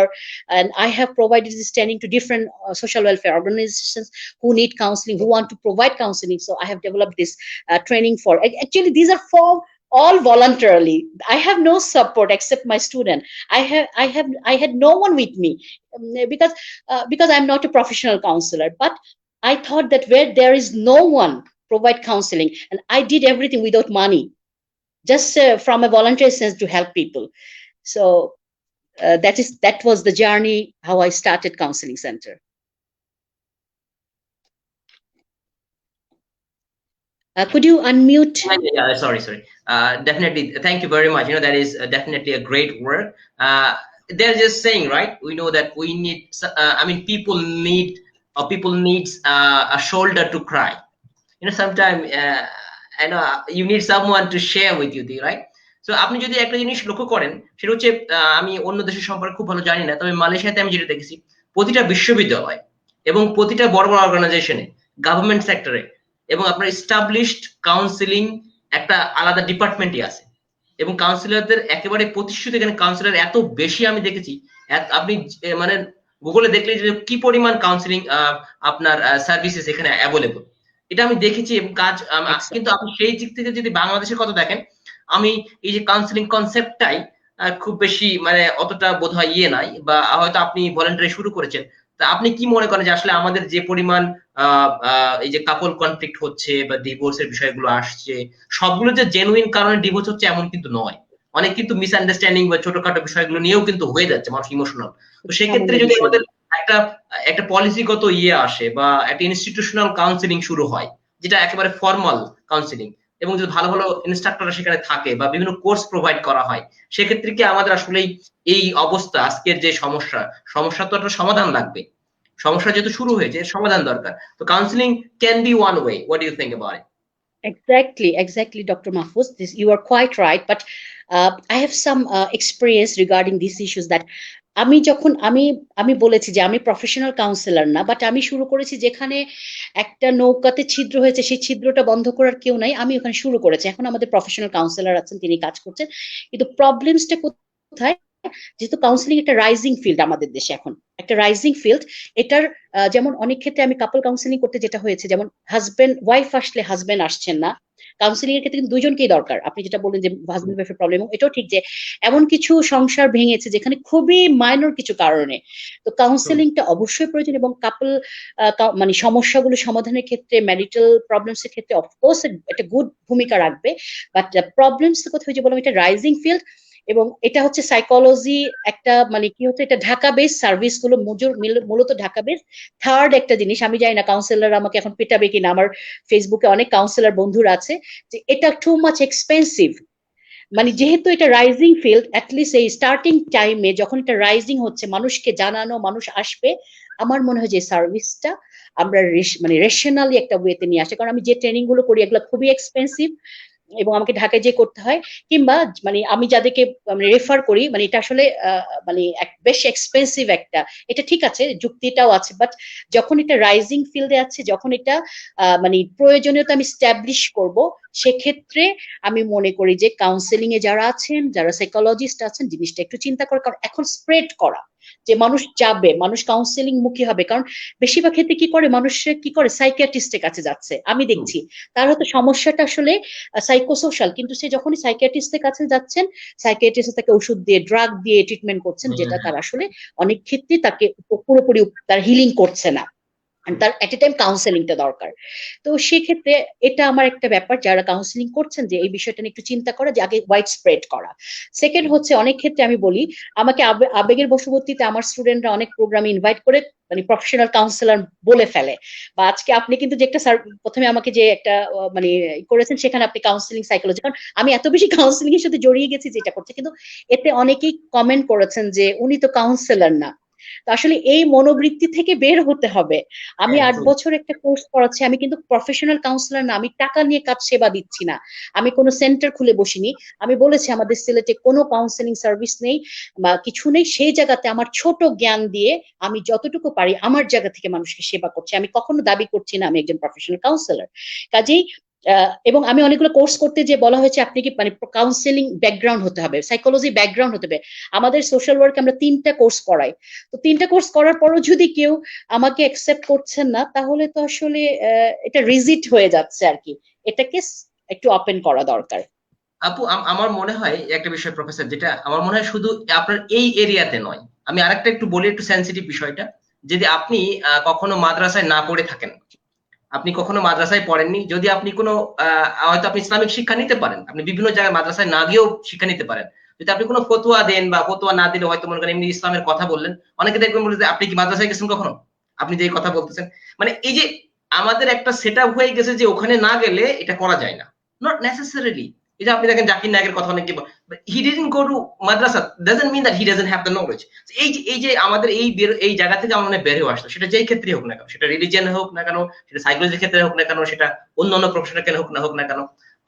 and I have provided this training to different social welfare organizations who need counseling, who want to provide counseling. So I have developed this training for. Actually, these are for all voluntarily. I have no support except my student. I had no one with me, because I'm not a professional counselor. But I thought that where there is no one provide counseling, and I did everything without money, just from a voluntary sense to help people. So that was the journey how I started Counseling Center. Could you unmute? Yeah, sorry. Definitely, thank you very much. That is definitely a great work. They're just saying, right? We know that we need. People need, or people needs a shoulder to cry. Sometimes you need someone to share with you, right? So আপনি যদি একটা জিনিস লক্ষ্য করেন, সেটা হচ্ছে আমি অন্য দেশের সম্পর্কে খুব ভালো জানি না, তবে মালয়েশিয়াতে আমি যেটা দেখেছি, প্রতিটা বিশ্ববিদ্যালয় এবং প্রতিটা বড় বড় অর্গানাইজেশনে, গভর্নমেন্ট সেক্টরে এবং আপনার এস্টাবলিশড কাউন্সিলিং একটা আলাদা ডিপার্টমেন্টই আছে। এবং কাউন্সিলরদের একেবারে প্রতিশ্রুতি, এখানে কাউন্সিলর এত বেশি আমি দেখেছি, আপনি মানে গুগলে দেখলে যে কি পরিমাণ কাউন্সিলিং আপনার সার্ভিসেস এখানে অ্যাভেলেবল, এটা আমি দেখেছি এবং কাজ। কিন্তু আপনি সেই দিক থেকে যদি বাংলাদেশের কথা দেখেন, আমি এই যে কাউন্সিলিং কনসেপ্টটাই খুব বেশি অতটা বোধহয় নাই, বা হয়তো আপনি ভলান্টারি শুরু করেছেন। তা আপনি কি মনে করেন যে আসলে আমাদের যে পরিমাণ এই যে কাপল কনফ্লিক্ট হচ্ছে বা ডিভোর্সের বিষয়গুলো আসছে, সবগুলো যে জেনুইন কারণে ডিভোর্স হচ্ছে এমন কিন্তু নয়। অনেক কিন্তু মিসআন্ডারস্ট্যান্ডিং বা ছোটখাটো বিষয়গুলো নিয়েও কিন্তু হয়ে যাচ্ছে, মানুষ ইমোশনাল। তো সেক্ষেত্রে যদি আমাদের একটা পলিসিগত আসে, বা একটা ইনস্টিটিউশনাল কাউন্সিলিং শুরু হয়, যেটা একেবারে ফর্মাল কাউন্সিলিং, এবং যদি ভালো ভালো ইনস্ট্রাক্টররা সেখানে থাকে বা বিভিন্ন কোর্স প্রোভাইড করা হয়, সেক্ষেত্রে কি আমাদের আসলে এই অবস্থা, আজকের যে সমস্যা তো একটা সমাধান লাগবে। সমস্যা যেহেতু শুরু হয়েছে, সমাধান দরকার। তো counselling can be one way. What do you think about it? Exactly, Dr. Mahfuz. You are quite right. But I have some experience regarding these issues, that আমি বলেছি যে আমি প্রফেশনাল কাউন্সিলর না, বাট আমি শুরু করেছি যেখানে একটা নৌকাতে ছিদ্র হয়েছে, সেই ছিদ্রটা বন্ধ করার কেউ নাই, আমি ওখানে শুরু করেছি। এখন আমাদের প্রফেশনাল কাউন্সিলর আছেন, তিনি কাজ করছেন। কিন্তু প্রবলেমসটা কোথায়? যেহেতু কাউন্সিলিং একটা রাইজিং ফিল্ড আমাদের দেশে, এখন একটা রাইজিং ফিল্ড। এটার যেমন অনেক ক্ষেত্রে আমি কাপল কাউন্সিলিং করতে যেটা হয়েছে, যেমন ওয়াইফ আসলে হাজবেন্ড আসছেন না, কাউন্সিলিং এর ক্ষেত্রে কিন্তু দুইজনকেই দরকার। আপনি যেটা বললেন যে হাজবেন্ড ওয়াইফের প্রবলেম, এটাও ঠিক যে এমন কিছু সংসার ভেঙেছে যেখানে খুবই মাইনর কিছু কারণে, তো কাউন্সিলিংটা অবশ্যই প্রয়োজন। এবং কাপল সমস্যাগুলো সমাধানের ক্ষেত্রে, ম্যারিটাল প্রবলেমস এর ক্ষেত্রে অফকোর্স একটা গুড ভূমিকা রাখবে। বাট প্রবলেমস কথা হচ্ছে বললাম, এটা রাইজিং ফিল্ড, এবং এটা হচ্ছে সাইকোলজি একটা কি হচ্ছে, এটা ঢাকা বেস সার্ভিস গুলো মূলত ঢাকা বেস। থার্ড একটা জিনিস, আমি জানি না কাউন্সিলর আমাকে এখন পেটাবে কিনা, আমার ফেসবুকে অনেক কাউন্সিলর বন্ধুরা আছে, যে এটা টু মাচ এক্সপেন্সিভ। যেহেতু এটা রাইজিং ফিল্ড, অ্যাটলিস্ট এই স্টার্টিং টাইমে যখন এটা রাইজিং হচ্ছে, মানুষকে জানানো, মানুষ আসবে, আমার মনে হয় যে সার্ভিসটা আমরা রেশনালি একটা ওয়েতে নিয়ে আসে। কারণ আমি যে ট্রেনিং গুলো করি এগুলো খুবই এক্সপেন্সিভ, এবং আমাকে ঢাকায় যে করতে হয়, কিংবা আমি যাদেরকে রেফার করি, এটা আসলে বেশ এক্সপেন্সিভ একটা। এটা ঠিক আছে, যুক্তিটাও আছে, বাট যখন এটা রাইজিং ফিল্ডে আছে, যখন এটা প্রয়োজনীয়তা আমি স্ট্যাবলিশ করব, সেক্ষেত্রে আমি মনে করি যে কাউন্সেলিং এ যারা আছেন, যারা সাইকোলজিস্ট আছেন, জিনিসটা একটু চিন্তা করে। কারণ এখন স্প্রেড করা, যে মানুষ যাবে, মানুষ কাউন্সেলিং মুখী হবে। কারণ বেশিরভাগ ক্ষেত্রে মানুষ কি করে, সাইকিয়াট্রিস্টের কাছে যাচ্ছে। আমি দেখছি তার হয়তো সমস্যাটা আসলে সাইকোসোশ্যাল, কিন্তু সে যখনই সাইকিয়াট্রিস্টের কাছে যাচ্ছেন, সাইকিয়াট্রিস্ট তাকে ওষুধ দিয়ে, ড্রাগ দিয়ে ট্রিটমেন্ট করছেন, যেটা তার আসলে অনেক ক্ষেত্রে তাকে পুরোপুরি তার হিলিং করছে না, তার এট এ টাইম কাউন্সেলিংটা দরকার। তো সেক্ষেত্রে এটা আমার একটা ব্যাপার, যারা কাউন্সেলিং করছেন, যে এই বিষয়টা নিয়ে একটু চিন্তা করা, যে আগে ওয়াইড স্প্রেড করা। সেকেন্ড হচ্ছে, অনেক ক্ষেত্রে আমি বলি, আমাকে আবেগের বশবর্তীতে আমার স্টুডেন্টরা অনেক প্রোগ্রামে ইনভাইট করে মানে প্রফেশনাল কাউন্সিলর বলে ফেলে, বা আজকে আপনি কিন্তু যে একটা প্রথমে আমাকে যে একটা মানে করেছেন সেখানে আপনি কাউন্সিলিং সাইকোলজি, কারণ আমি এত বেশি কাউন্সিলিং এর সাথে জড়িয়ে গেছি যেটা করছে, কিন্তু এতে অনেকেই কমেন্ট করেছেন যে উনি তো কাউন্সিলর না। তো আসলে এই মনোবৃত্তি থেকে বের হতে হবে। আমি 8 বছর একটা কোর্স করাচ্ছি, আমি কিন্তু প্রফেশনাল কাউন্সিলর না, আমি টাকা নিয়ে কাজ সেবা দিচ্ছি না, আমি কোনো সেন্টার খুলে বসিনি। আমি বলেছি আমাদের সিলেটে কোনো কাউন্সিলিং সার্ভিস নেই বা কিছু নেই, সেই জায়গাতে আমার ছোট জ্ঞান দিয়ে আমি যতটুকু পারি আমার জায়গা থেকে মানুষকে সেবা করছি। আমি কখনো দাবি করছি না আমি একজন প্রফেশনাল কাউন্সিলর। কাজেই এবং আমি অনেকগুলো কোর্স করতে যে বলা হয়েছে আপনি কি মানে কাউন্সিলিং ব্যাকগ্রাউন্ড হতে হবে, সাইকোলজি ব্যাকগ্রাউন্ড হতে হবে। আমাদের সোশ্যাল ওয়ার্ক আমরা 3টা কোর্স করাই, তো 3টা কোর্স করার পরও যদি কেউ আমাকে অ্যাকসেপ্ট করছেন না, তাহলে তো আসলে এটা রিজিট হয়ে যাচ্ছে আর কি। এটাকে একটু ওপেন করা দরকার। আপু আমার মনে হয় একটা বিষয় প্রফেসর, যেটা আমার মনে হয় শুধু আপনার এই এরিয়াতে নয়, আমি আরেকটা একটু বলি, একটু সেন্সিটিভ বিষয়টা, যদি আপনি কখনো মাদ্রাসায় না পড়ে থাকেন, আপনি কখনো মাদ্রাসায় পড়েননি, যদি আপনি কোনো হয়তো আপনি ইসলামিক শিক্ষা নিতে পারেন, আপনি বিভিন্ন জায়গায় মাদ্রাসায় না গিয়েও শিক্ষা নিতে পারেন, যদি আপনি কোনো ফতুয়া দেন বা ফতুয়া না দিলে হয়তো মনে করেন এমনি ইসলামের কথা বললেন, অনেকে দেখবেন বলে যে আপনি কি মাদ্রাসায় গেছেন কখনো, আপনি যে কথা বলতেছেন, মানে এই যে আমাদের একটা সেট আপ হয়ে গেছে যে ওখানে না গেলে এটা করা যায় না, নট নেসেসারিলি। এই যে আপনি দেখেন জাকির নায়কের কথা অনেকে, he didn't go to madrasa doesn't mean that he doesn't have the knowledge. এই যে আমাদের এই জায়গা থেকে আমরা বের হয়ে আসতো, সেটা যেই ক্ষেত্রে হোক না কেন, সেটা রিলিজিয়ান হোক না কেন, সেটা সাইকোলজির ক্ষেত্রে হোক না কেন, সেটা অন্যান্য প্রফেশনাল হোক না কেন,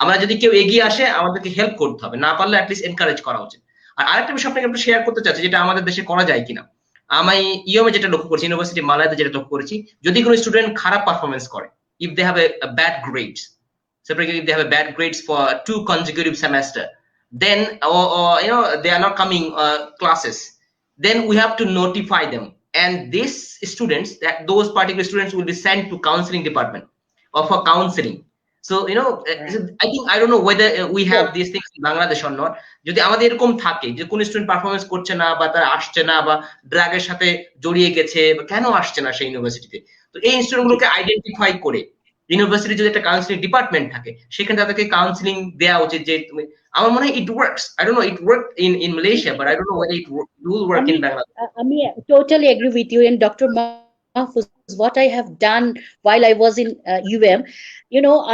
আমরা যদি কেউ এগিয়ে আসে আমাদেরকে হেল্প করতে হবে, না পারলে অ্যাটলিস্ট এনকারেজ করা উচিত। আর আরেকটা বিষয় আপনাকে একটু শেয়ার করতে চাচ্ছি, যেটা আমাদের দেশে করা যায় কিনা। আমি ইউএমএ যেটা লক্ষ্য করেছি, ইউনিভার্সিটি মালয়াতে যেটা লক্ষ্য করেছি, যদি কোনো স্টুডেন্ট খারাপ পারফরমেন্স করে, if they have a bad grades, separately if they have a bad grades for 2 consecutive semester, then or they are not coming classes, then we have to notify them, and these students, that those particular students will be sent to counseling department or for counseling. So I think, I don't know whether we have these things in Bangladesh or not. যদি আমাদের এরকম থাকে যে কোন student performance করছে না বা তারা আসছে না বা ড্রাগের সাথে জড়িয়ে গেছে বা কেন আসছে না সেই ইউনিভার্সিটিতে, তো এই স্টুডেন্ট গুলোকে আইডেন্টিফাই করে ইউনিভার্সিটি যদি একটা কাউন্সিলিং ডিপার্টমেন্ট থাকে, সেখানে তাদেরকে কাউন্সিলিং দেওয়া উচিত। যে তুমি, আমার মনে হয় it works, I don't know, it work in Malaysia, but I don't know whether it will work in Bangladesh. আমি totally agree with you, and Dr. Mahfuz, what I have done while I was in UM,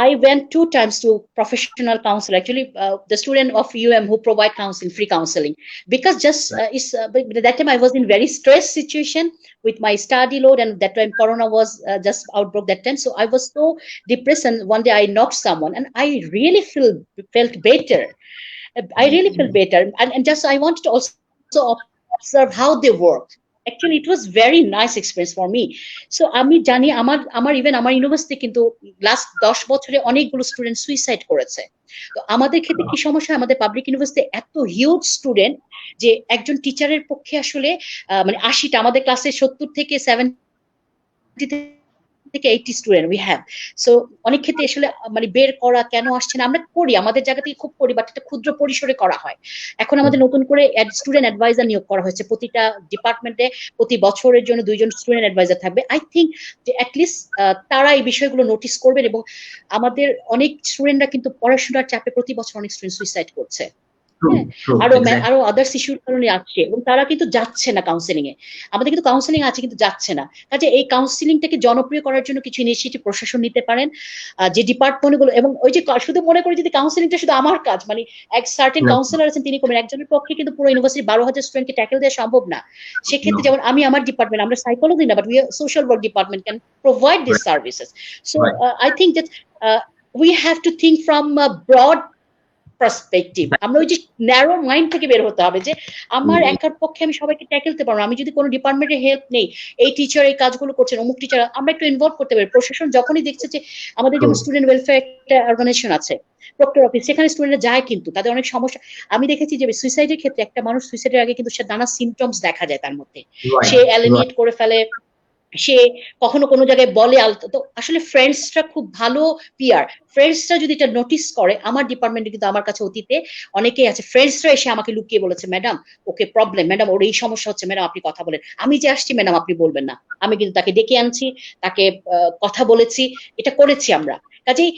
I went 2 times to professional counsel, actually the student of UM who provide counseling, free counseling, because just that time I was in very stressed situation with my study load, and that time corona was just outbroke that time, so I was so depressed, and one day I knocked someone and I really felt better. I really felt better, and just I wanted to also observe how they worked. Actually it was very nice experience for me. So আমি জানি আমার even আমার university কিন্তু last 10 বছরে অনেকগুলো student suicide করেছে। তো আমাদের ক্ষেত্রে কি সমস্যা, আমাদের পাবলিক ইউনিভার্সিটি এত হিউজ স্টুডেন্ট যে একজন টিচারের পক্ষে আসলে মানে 80টা, আমাদের ক্লাসে 70 থেকে 70 থেকে 80 স্টুডেন্ট উই হ্যাভ। সো অনেক ক্ষেত্রে আসলে মানে বের করা কেন আসছে না, আমরা করি আমাদের জায়গা থেকে খুব করি, বাট এটা ক্ষুদ্র পরিসরে করা হয়। এখন আমাদের নতুন করে স্টুডেন্ট অ্যাডভাইজার নিয়োগ করা হয়েছে, প্রতিটা ডিপার্টমেন্টে প্রতি বছরের জন্য 2 জন স্টুডেন্ট অ্যাডভাইজার থাকবে। আই থিঙ্ক যে অ্যাটলিস্ট তারা এই বিষয়গুলো নোটিস করবেন, এবং আমাদের অনেক স্টুডেন্টরা কিন্তু পড়াশোনার চাপে প্রতি বছর অনেক স্টুডেন্ট সুইসাইড করছে, আরো আদার্স ইস্যুর কারণে আসছে, এবং তারা কিন্তু যাচ্ছে না কাউন্সিলিং এ। আমাদের কিন্তু কাউন্সিলিং আছে কিন্তু যাচ্ছে না। কাজে এই কাউন্সিলিংটাকে জনপ্রিয় করার জন্য কিছু ইনিশিয়েটিভ প্রশাসন নিতে পারেন, যে ডিপার্টমেন্ট গুলো, এবং ওই যে শুধু মনে করি যদি কাউন্সিলিংটা শুধু আমার কাজ, মানে এক সার্টেন কাউন্সিলর আছেন তিনি করবেন, একজনের পক্ষে কিন্তু পুরো ইউনিভার্সিটি 12,000 স্টুডেন্টকে ট্যাকেল দেওয়া সম্ভব না। সেক্ষেত্রে যেমন আমি আমার ডিপার্টমেন্ট, আমরা সাইকোলজি না, but we social work department can provide this services. So I think that we have to think from broad perspective. আমরা ওই যে ন্যারো মাইন্ড থেকে বের হতে হবে যে আমার একার পক্ষে আমি সবাইকে ট্যাকেলতে পারবো, আমি যদি কোনো ডিপার্টমেন্টের হেল্প নেই, এই টিচার এই কাজগুলো করছেন, অমুক টিচার, আমরা একটু ইনভলভ করতে পারি। প্রশাসন যখনই দেখছে যে আমাদের যেমন স্টুডেন্ট ওয়েলফেয়ার একটা অর্গানাইজেশন আছে, প্রক্টর অফিস, সেখানে স্টুডেন্টরা যায় কিন্তু তাদের অনেক সমস্যা। আমি দেখেছি যে সুইসাইডের ক্ষেত্রে একটা মানুষ সুইসাইডের আগে কিন্তু সে নানা সিমটমস দেখা যায় তার মধ্যে, সে অ্যালিনেট করে ফেলে, সে কখনো কোনো জায়গায় বলে আলতো। তো আসলে ফ্রেন্ডসরা খুব ভালো পিয়ার, ফ্রেন্ডসরা যদি এটা নোটিস করে, আমার ডিপার্টমেন্টে কিন্তু আমার কাছে অতীতে অনেকেই আছে, ফ্রেন্ডসরা এসে আমাকে লুকিয়ে বলেছে, ম্যাডাম ওকে প্রবলেম, ম্যাডাম ওর এই সমস্যা হচ্ছে, ম্যাডাম আপনি কথা বলেন। আমি যে আসছি ম্যাডাম আপনি বলবেন না, আমি কিন্তু তাকে ডেকে আনছি, তাকে কথা বলেছি, এটা করেছি আমরা। কাজেই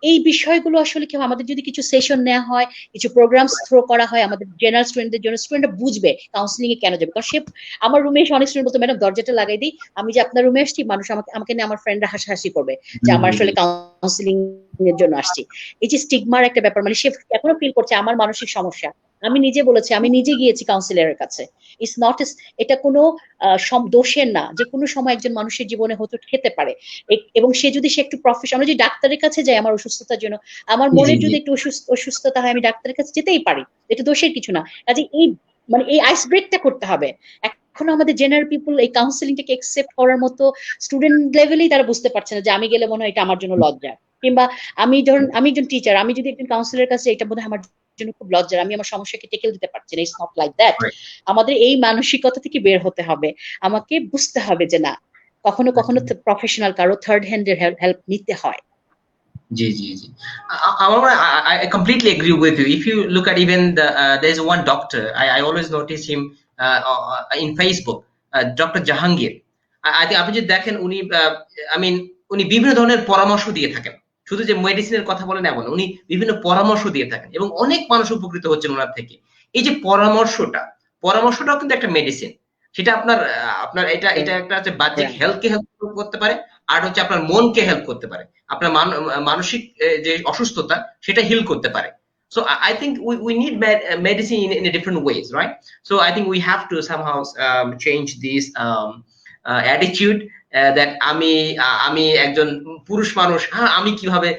এই বিষয়গুলো আসলে কি আমাদের যদি কিছু সেশন নেওয়া হয়, কিছু প্রোগ্রামস থ্রো করা হয় আমাদের জেনারেল স্টুডেন্টদের জন্য, স্টুডেন্টরা বুঝবে কাউন্সিলিং এ কেন যাবে। কারণ সে আমার রুমে এসে অনেক স্টুডেন্ট বলতো ম্যাডাম দরজাটা লাগাই দিই, আমি যে আপনার রুমে আসছি মানুষ আমাকে নিয়ে আমার ফ্রেন্ডরা হাসাহাসি করবে যে আমরা আসলে কাউন্সিলিং এর জন্য আসছি। এই যে স্টিগমার একটা ব্যাপার, মানে সে এখনো ফিল করছে আমার মানসিক সমস্যা। আমি নিজে বলেছি, আমি নিজে গিয়েছি কাউন্সিলরের কাছে। ইটস নট, এটা কোনো দোষের না, যে কোনো সময় একজন মানুষের জীবনে হয়তো খেতে পারে। এবং সে যদি সে একটু প্রফেশনাল, আমরা যদি ডাক্তারের কাছে যাই আমার অসুস্থতার জন্য, আমার মনের যদি একটু অসুস্থতা হয় আমি ডাক্তারের কাছে যেতেই পারি, এটা দোষের কিছু না। কাজে এই মানে এই আইস ব্রেকটা করতে হবে। এখন আমাদের জেনারেল পিপল এই কাউন্সিলিংটাকে একসেপ্ট করার মতো স্টুডেন্ট লেভেলেই তারা বুঝতে পারছে না যে আমি গেলে মনে হয় এটা আমার জন্য লজ্জা, কিংবা আমি ধরুন আমি একজন টিচার, আমি যদি একজন কাউন্সিলরের কাছে এটা মনে হয় আমার জন্য খুব লজ্জার, আমি আমার সমস্যাকে টেকেল দিতে পারছি না। It's not like that. আমাদের এই মানসিকতা থেকে বের হতে হবে। আমাকে বুঝতে হবে যে না, কখনো কখনো প্রফেশনাল কারো থার্ড হ্যান্ডের হেল্প নিতে হয়। I completely agree with you. If you look at even there's one doctor, I always notice him in Facebook, Dr. Jahangir. I think আপনি যদি দেখেন উনি উনি বিভিন্ন ধরনের পরামর্শ দিয়ে থাকেন, শুধু যে মেডিসিনের কথা বলেন এমন, উনি বিভিন্ন পরামর্শ দিয়ে থাকেন এবং অনেক মানুষ উপকৃত হচ্ছেন ওনার থেকে। এই যে পরামর্শটাও কিন্তু একটা মেডিসিন। সেটা আপনার এটা একটা হচ্ছে বাহ্যিক হেলথকে হেল্প করতে পারে, আর হচ্ছে আপনার মনকে হেল্প করতে পারে, আপনার মানসিক যে অসুস্থতা সেটা হিল করতে পারে। So I think we need medicine in a different ways, right? So I think we have to somehow change this attitude that আমি একজন পুরুষ মানুষ, আমি কিভাবে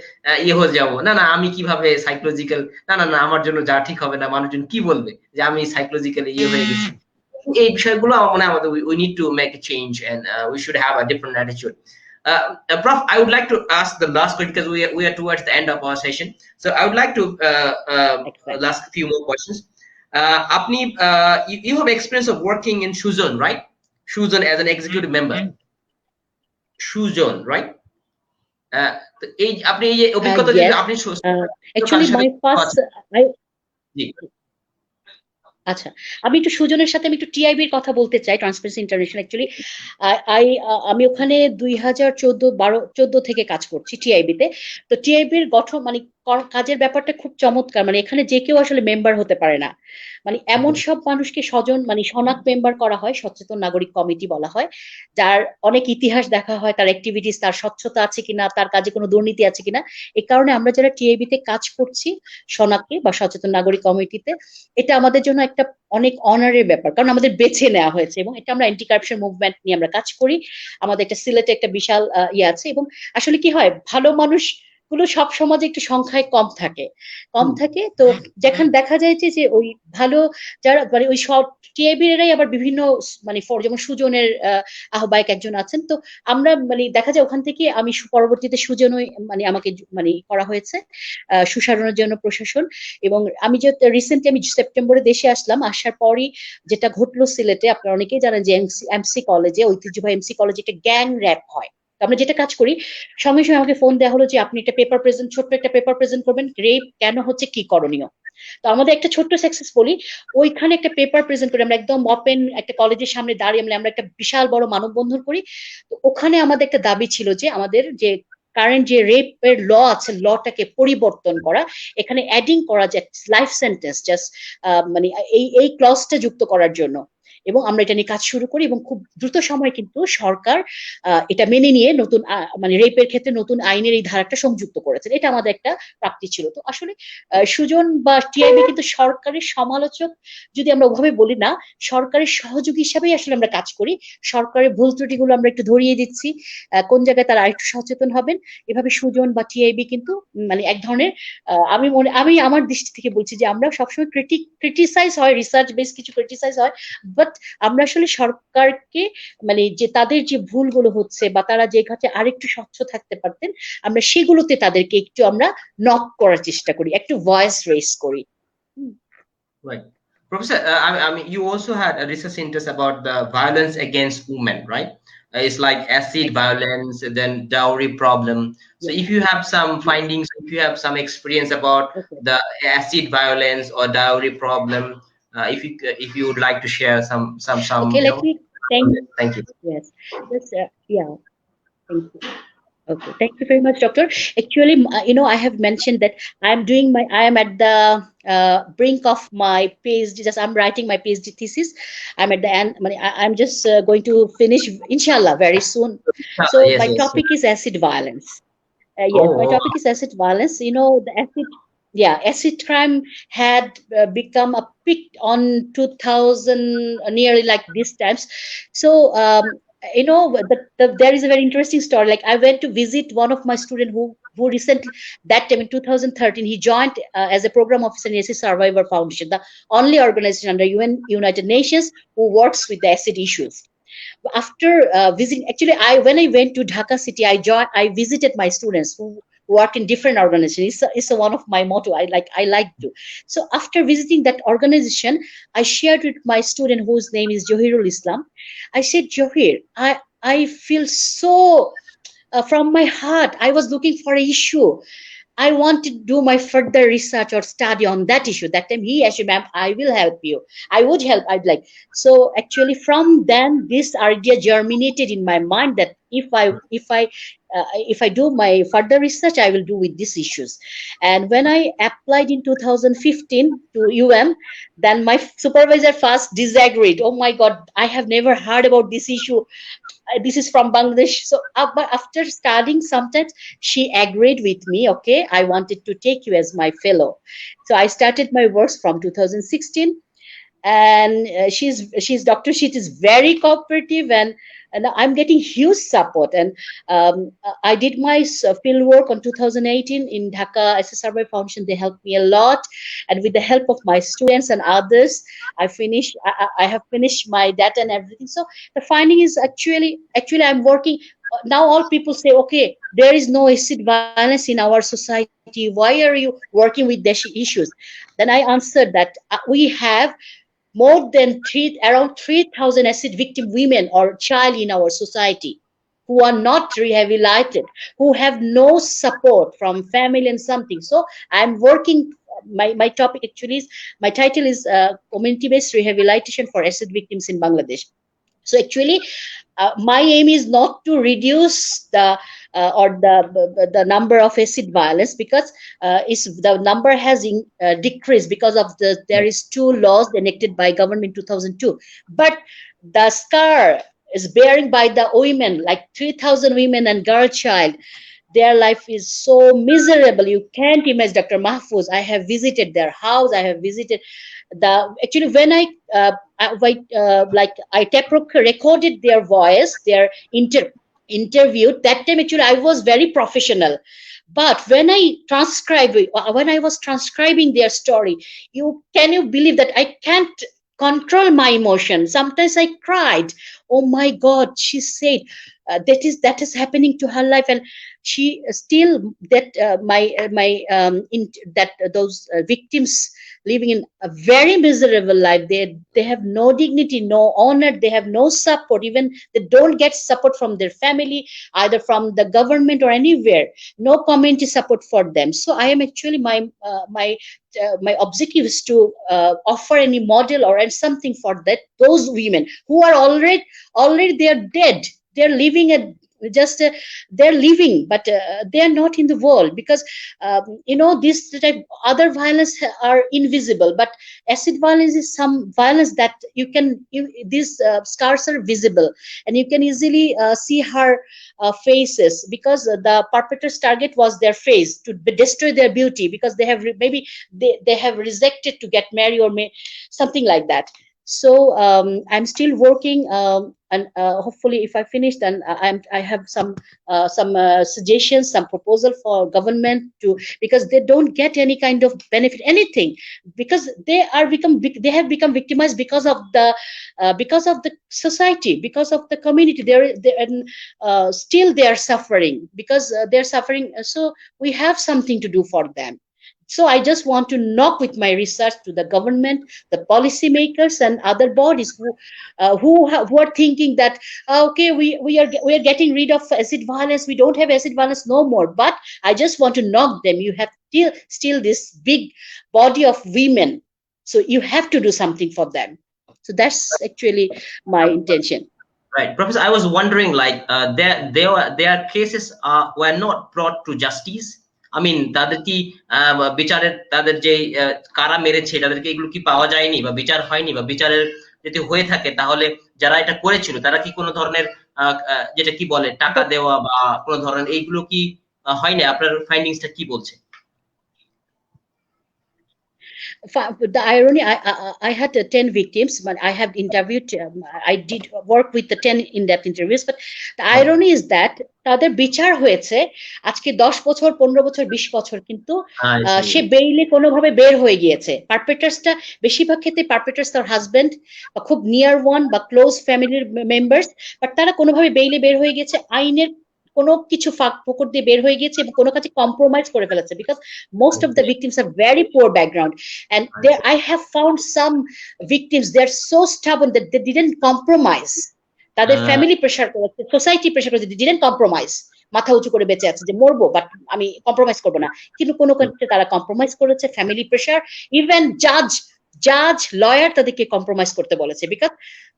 ইয়ে হয়ে যাবো, না আমি কিভাবে সাইকোলজিক্যাল, না আমার জন্য যা ঠিক হবে না, মানুষজন কি বলবে যে আমি সাইকোলজিক্যালি ইয়ে হয়ে গেছি। এই বিষয়গুলো আমার মনে হয় আমাদের we need to make a change, and we should have a different attitude. Prof, I would like to ask the last question because we are towards the end of our session. So I would like to ask a few more questions. You have experience of working in 𝐒𝐜𝐢𝐴𝐻, right? 𝐒𝐜𝐢𝐴𝐻 as an executive member. 𝐒𝐜𝐢𝐴𝐻, right? এই আপনি এই অভিজ্ঞতা যে আপনি actually my first আচ্ছা, আমি একটু সুজনের সাথে আমি একটু টিআইবির কথা বলতে চাই, ট্রান্সপারেন্সি ইন্টারন্যাশনাল। অ্যাকচুয়ালি আমি ওখানে 2014 থেকে কাজ করছি টিআইবিতে। তো টিআইবির গঠন মানে কাজের ব্যাপারটা খুব চমৎকার, মানে এখানে যে কেউ আসলে মেম্বার হতে পারে না, মানে এমন সব মানুষকে সনাক মেম্বার করা হয়, সচেতন নাগরিক কমিটি বলা হয়, যার অনেক ইতিহাস দেখা হয়, তার অ্যাক্টিভিটিস, তার স্বচ্ছতা আছে কিনা, তার কাজে কোনো দুর্নীতি আছে কিনা। এই কারণে আমরা যারা টিআইবিতে কাজ করছি সনাকে বা সচেতন নাগরিক কমিটিতে, এটা আমাদের জন্য একটা অনেক অনারের ব্যাপার, কারণ আমাদের বেছে নেওয়া হয়েছে এবং এটা আমরা অ্যান্টি কারাপশন মুভমেন্ট নিয়ে আমরা কাজ করি। আমাদের একটা সিলেটে একটা বিশাল ইয়ে আছে, এবং আসলে কি হয়, ভালো মানুষ গুলো সব সমাজে একটু সংখ্যায় কম থাকে। তো যেখানে দেখা যায় যে ওই ভালো যারা মানে ওই সব টিআইবিরাই আবার বিভিন্ন মানে যেমন সুজনের আহ্বায়ক একজন আছেন, তো আমরা মানে দেখা যায় ওখান থেকে আমি পরবর্তীতে সুজনই মানে আমাকে মানে করা হয়েছে সুশাসনের জন্য প্রশাসন। এবং আমি যে রিসেন্টলি আমি সেপ্টেম্বরে দেশে আসলাম, আসার পরই যেটা ঘটলো সিলেটে, আপনারা অনেকেই জানেন যে এমসি কলেজে, ঐতিহ্যবাহী এমসি কলেজে একটা গ্যাং র্যাপ হয়। আমরা যেটা কাজ করি, সঙ্গে সঙ্গে আমাকে ফোন দেওয়া হলো যে আপনি একটা ছোট্ট একটা পেপার প্রেজেন্ট করবেন, রেপ কেন হচ্ছে, কি করণীয়। তো আমাদের একটা ছোট্ট সাকসেস বলি, ওইখানে একটা পেপার প্রেজেন্ট করি আমরা, একদম ওপেন একটা কলেজের সামনে দাঁড়িয়ে আমরা একটা বিশাল বড় মানববন্ধন করি। তো ওখানে আমাদের একটা দাবি ছিল যে আমাদের যে কারেন্ট যে রেপের ল আছে, লটাকে পরিবর্তন করা, এখানে অ্যাডিং করা যে লাইফ সেন্টেন্স, জাস্ট মানে এই ক্লজটা যুক্ত করার জন্য। এবং আমরা এটা নিয়ে কাজ শুরু করি এবং খুব দ্রুত সময় কিন্তু সরকার এটা মেনে নিয়ে নতুন মানে রেপের ক্ষেত্রে নতুন আইনের এই ধারাটা সংযুক্ত করেছেন। এটা আমাদের একটা প্রাপ্তি ছিল। তো আসলে সুজন বা টিআইবি কিন্তু সরকারের সমালোচক যদি আমরা ওভাবে বলি না, সরকারের সহযোগী হিসাবেই আসলে আমরা কাজ করি। সরকারের ভুল ত্রুটিগুলো আমরা একটু ধরিয়ে দিচ্ছি, কোন জায়গায় তারা আরেকটু সচেতন হবেন। এভাবে সুজন বা টিআইবি কিন্তু মানে এক ধরনের আমি আমার দৃষ্টি থেকে বলছি যে আমরা সবসময় ক্রিটিসাইজ হয়, রিসার্চ বেস কিছু ক্রিটিসাইজ হয়, বাট আমরা আসলে সরকারকে মানে যে তাদের যে ভুলগুলো হচ্ছে বা তারা যে ঘাটে আরেকটু স্বচ্ছ থাকতে পারতেন, আমরা সেগুলোতে তাদেরকে একটু আমরা নক করার চেষ্টা করি, একটু ভয়েস রেজ করি। Right. Professor, I mean, you also had a research interest about the violence against women, right? It's like acid violence, and then dowry problem. So if you have some findings, if you have some experience about the acid violence or dowry problem, if you would like to share some. Okay, let me thank you. Yes, yeah, thank you. Okay, thank you very much, doctor. Actually, I have mentioned that I am at the brink of my PhD. Just I'm writing my PhD thesis. I'm at the end. I'm just going to finish, inshallah, very soon. So Yes, my yes. topic is acid violence. Yes, my Oh, topic is acid violence. The acid crime had become a peak on 2000, nearly like these times. So, there is a very interesting story. Like I went to visit one of my students who recently, that time in 2013, he joined as a program officer in Acid Survivor Foundation, the only organization under United Nations who works with the acid issues. After visiting, actually, I when I went to Dhaka city, I visited my students who work in different organizations. It's one of my motto. I like to. So after visiting that organization, I shared with my student whose name is Johirul Islam. I said, Johir, I feel so from my heart. I was looking for an issue. I want to do my further research or study on that issue. That time he actually, ma'am, I will help you. I would help. I'd like. So actually, from then, this idea germinated in my mind that if I do my further research, I will do with these issues. And when I applied in 2015 to then my supervisor first disagreed. Oh my God, I have never heard about this issue. This is from Bangladesh. So, but after studying, sometimes she agreed with me. Okay, I wanted to take you as my fellow. So I started my works from 2016, and she's Dr. Sheet is very cooperative, and I'm getting huge support. And I did my field work on 2018 in Dhaka SSRY Foundation. They helped me a lot, and with the help of my students and others, I have finished my data and everything. So the finding is actually I'm working now. All people say, okay, there is no acid violence in our society. Why are you working with the issues? Then I answered that we have more than around 3,000 acid victim women or child in our society who are not rehabilitated, who have no support from family and something. So I'm working. My topic actually is, my title is community-based rehabilitation for acid victims in Bangladesh. So actually, my aim is not to reduce the number of acid violence, because is the number has decreased because of there is two laws enacted by government in 2002. But the scar is bearing by the women, like 3,000 women and girl child. Their life is so miserable. You can't imagine, Dr. Mahfuz. I have visited their house. I have visited actually when I tape recorded their voice, their interview. That time actually I was very professional. But when I was transcribing their story, can you believe that I can't control my emotion? Sometimes I cried. Oh my God, she said that is happening to her life. And she still that my in that those victims living in a very miserable life. They have no dignity, no honor. They have no support. Even they don't get support from their family, either from the government or anywhere. No community support for them. So I am actually my objective is to offer any model or something for those women who are already they are dead. They're living a just they're living, but they are not in the world, because this type other violence are invisible, but acid violence is some violence that these scars are visible, and you can easily see her faces, because the perpetrator's target was their face, to destroy their beauty, because they have maybe they have rejected to get married or something like that. So I'm still working, and hopefully, if I finish, then I have some suggestions, some proposal for government to, because they don't get any kind of benefit, anything, because they have become victimized because of the society, because of the community. And still they are suffering, because they're suffering. So we have something to do for them. So I just want to knock with my research to the government, the policymakers, and other bodies who are thinking that okay, we are getting rid of acid violence. We don't have acid violence no more. But I just want to knock them. You have still this big body of women, so you have to do something for them. So that's actually my intention. Right, Professor. I was wondering, like, their cases were not brought to justice. I mean, তাদের কি বিচারের তাদের যে কারা মেরেছে তাদেরকে এগুলো কি পাওয়া যায়নি বা বিচার হয়নি, বা বিচারের যদি হয়ে থাকে তাহলে যারা এটা করেছিল তারা কি কোনো ধরনের যেটা কি বলে টাকা দেওয়া বা কোনো ধরনের এইগুলো কি হয়নি? আপনার ফাইন্ডিংসটা কি বলছে? The irony, I had 10 victims, but I have interviewed, I did work with the 10 in-depth interviews, but the irony is that তাদের বিচার হয়েছে আজকে 10 বছর 15 বছর 20 বছর, কিন্তু সে বেইলে কোনোভাবে বের হয়ে গিয়েছে। পারপেট্রাসটা বেশিরভাগ ক্ষেত্রে পারপেট্রাস তার হাজবেন্ড বা খুব নিয়ার ওয়ান বা ক্লোজ ফ্যামিলির মেম্বার্স, বাট তারা কোনোভাবে বেইলে বের হয়ে গিয়েছে, আইনের কোনো কিছু ফাঁক ফোকর দিয়ে বের হয়ে গিয়েছে এবং কোনো কাছে কম্প্রোমাইজ করে ফেলেছে, because most of the victims are very poor background, and there I have found some victims, they are so stubborn that they didn't compromise. তাদের ফ্যামিলি প্রেসার করেছে, সোসাইটি প্রেসার করেছে, they didn't compromise, মাথা উঁচু করে বেঁচে আছে যে মরবো বাট আমি কম্প্রোমাইজ করবো না, কিন্তু কোনো ক্ষেত্রে তারা কম্প্রোমাইজ করেছে, ফ্যামিলি প্রেসার, ইভেন জাজ লয়ার তাদেরকে কম্প্রোমাইজ করতে বলেছে, বিকজ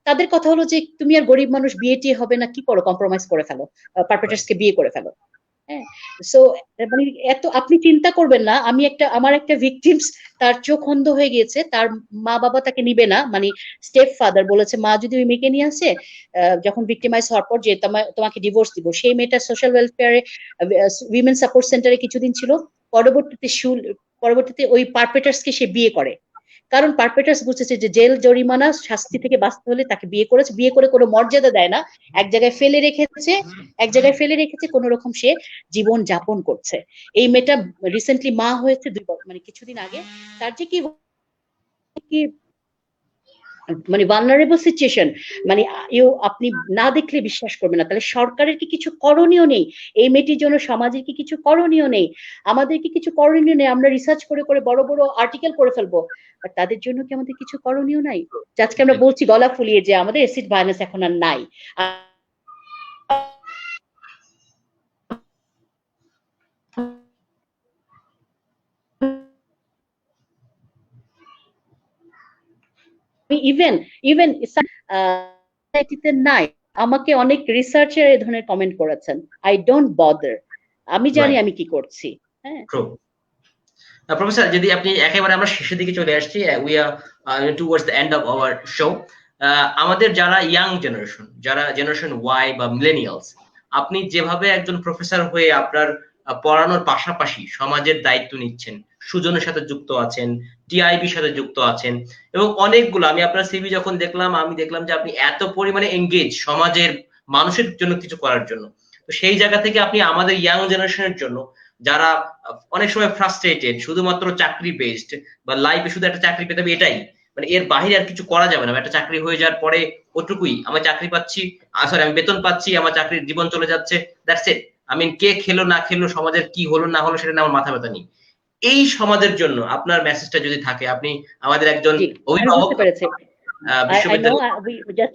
তাদের কথা হলো যে তুমি আর গরিব মানুষ বিয়ে টিয়ে হবে না, কি করো, কম্প্রোমাইজ করে ফেলো, পারপেট্রাসকে বিয়ে করে ফেলো। হ্যাঁ, সো মানে এত আপনি চিন্তা করবেন না, আমার একটা ভিকটিমস, তার চোখ অন্ধ হয়ে গিয়েছে, তার মা বাবা তাকে নিবে না, মানে স্টেপ ফাদার বলেছে মা যদি ওই মেয়েকে নিয়ে আসে, যখন ভিকটিমাইজ হওয়ার পর যে তোমাকে ডিভোর্স দিব, সেই মেয়েটা সোশ্যাল ওয়েলফেয়ারে উইমেন সাপোর্ট সেন্টারে কিছুদিন ছিল, পরবর্তীতে ওই পারপেটার্সকে সে বিয়ে করে, কারণ পারপেটার্স বুঝেছে যে জেল জরিমানা শাস্তি থেকে বাঁচতে হলে তাকে বিয়ে করেছে, বিয়ে করে কোনো মর্যাদা দেয় না, এক জায়গায় ফেলে রেখেছে কোন রকম সে জীবন যাপন করছে। এই মেয়েটা রিসেন্টলি মা হয়েছে 2 বছর, মানে কিছুদিন আগে, তার যে কি মানে ভালনারেবল সিচুয়েশন, মানে আপনি না দেখলে বিশ্বাস করবেন না। তাহলে সরকারের কি কিছু করণীয় নেই এই মেয়েটির জন্য? সমাজের কি কিছু করণীয় নেই? আমাদের কি কিছু করণীয় নেই? আমরা রিসার্চ করে করে বড় বড় আর্টিকেল করে ফেলবো, আর তাদের জন্য কি আমাদের কিছু করণীয় নাই? আজকে আমরা বলছি গলা ফুলিয়ে যে আমাদের অ্যাসিড ভায়োলেন্স এখন আর নাই। ইভেন সোসাইটিতে নাই। আমাকে অনেক রিসার্চার এই ধরনের কমেন্ট করেছেন, আই ডোন্ট বদার, আমি জানি আমি কি করছি। হ্যাঁ, প্রফেসর, যদি আপনি একেবারে আমরা শেষের দিকে চলে আসছি, we are towards the end of our show, আমাদের যারা ইয়াং জেনারেশন, যারা জেনারেশন ওয়াই বা মিলেনিয়ালস, আপনি যেভাবে একজন প্রফেসর হয়ে আপনার পড়ানোর পাশাপাশি সমাজের দায়িত্ব নিচ্ছেন, সুজনের সাথে যুক্ত আছেন, টিআইবির সাথে যুক্ত আছেন, এবং অনেকগুলো, আমি আপনার সিভি যখন দেখলাম, আমি দেখলাম যে আপনি এত পরিমাণে এঙ্গেজ সমাজের মানুষের জন্য কিছু করার জন্য। তো সেই জায়গা থেকে আপনি আমাদের ইয়াং জেনারেশনের জন্য, যারা অনেক সময় ফ্রাস্ট্রেটেড, শুধুমাত্র চাকরি বেসড বা লাইফে শুধু একটা চাকরি পেতে হবে এটাই, মানে এর বাইরে আর কিছু করা যাবে না, একটা চাকরি হয়ে যাওয়ার পরে ওটুকুই, আমি চাকরি পাচ্ছি, সরি আমি বেতন পাচ্ছি, আমার চাকরির জীবন চলে যাচ্ছে, দ্যাটস ইট। আমি কে খেলো না খেলো, সমাজের কি হলো না হলো সেটা নিয়ে আমার মাথা ব্যথা নেই। এই সমাজের জন্য আপনার মেসেজটা যদি থাকে, আপনি আমাদের একজন অভিভাবক,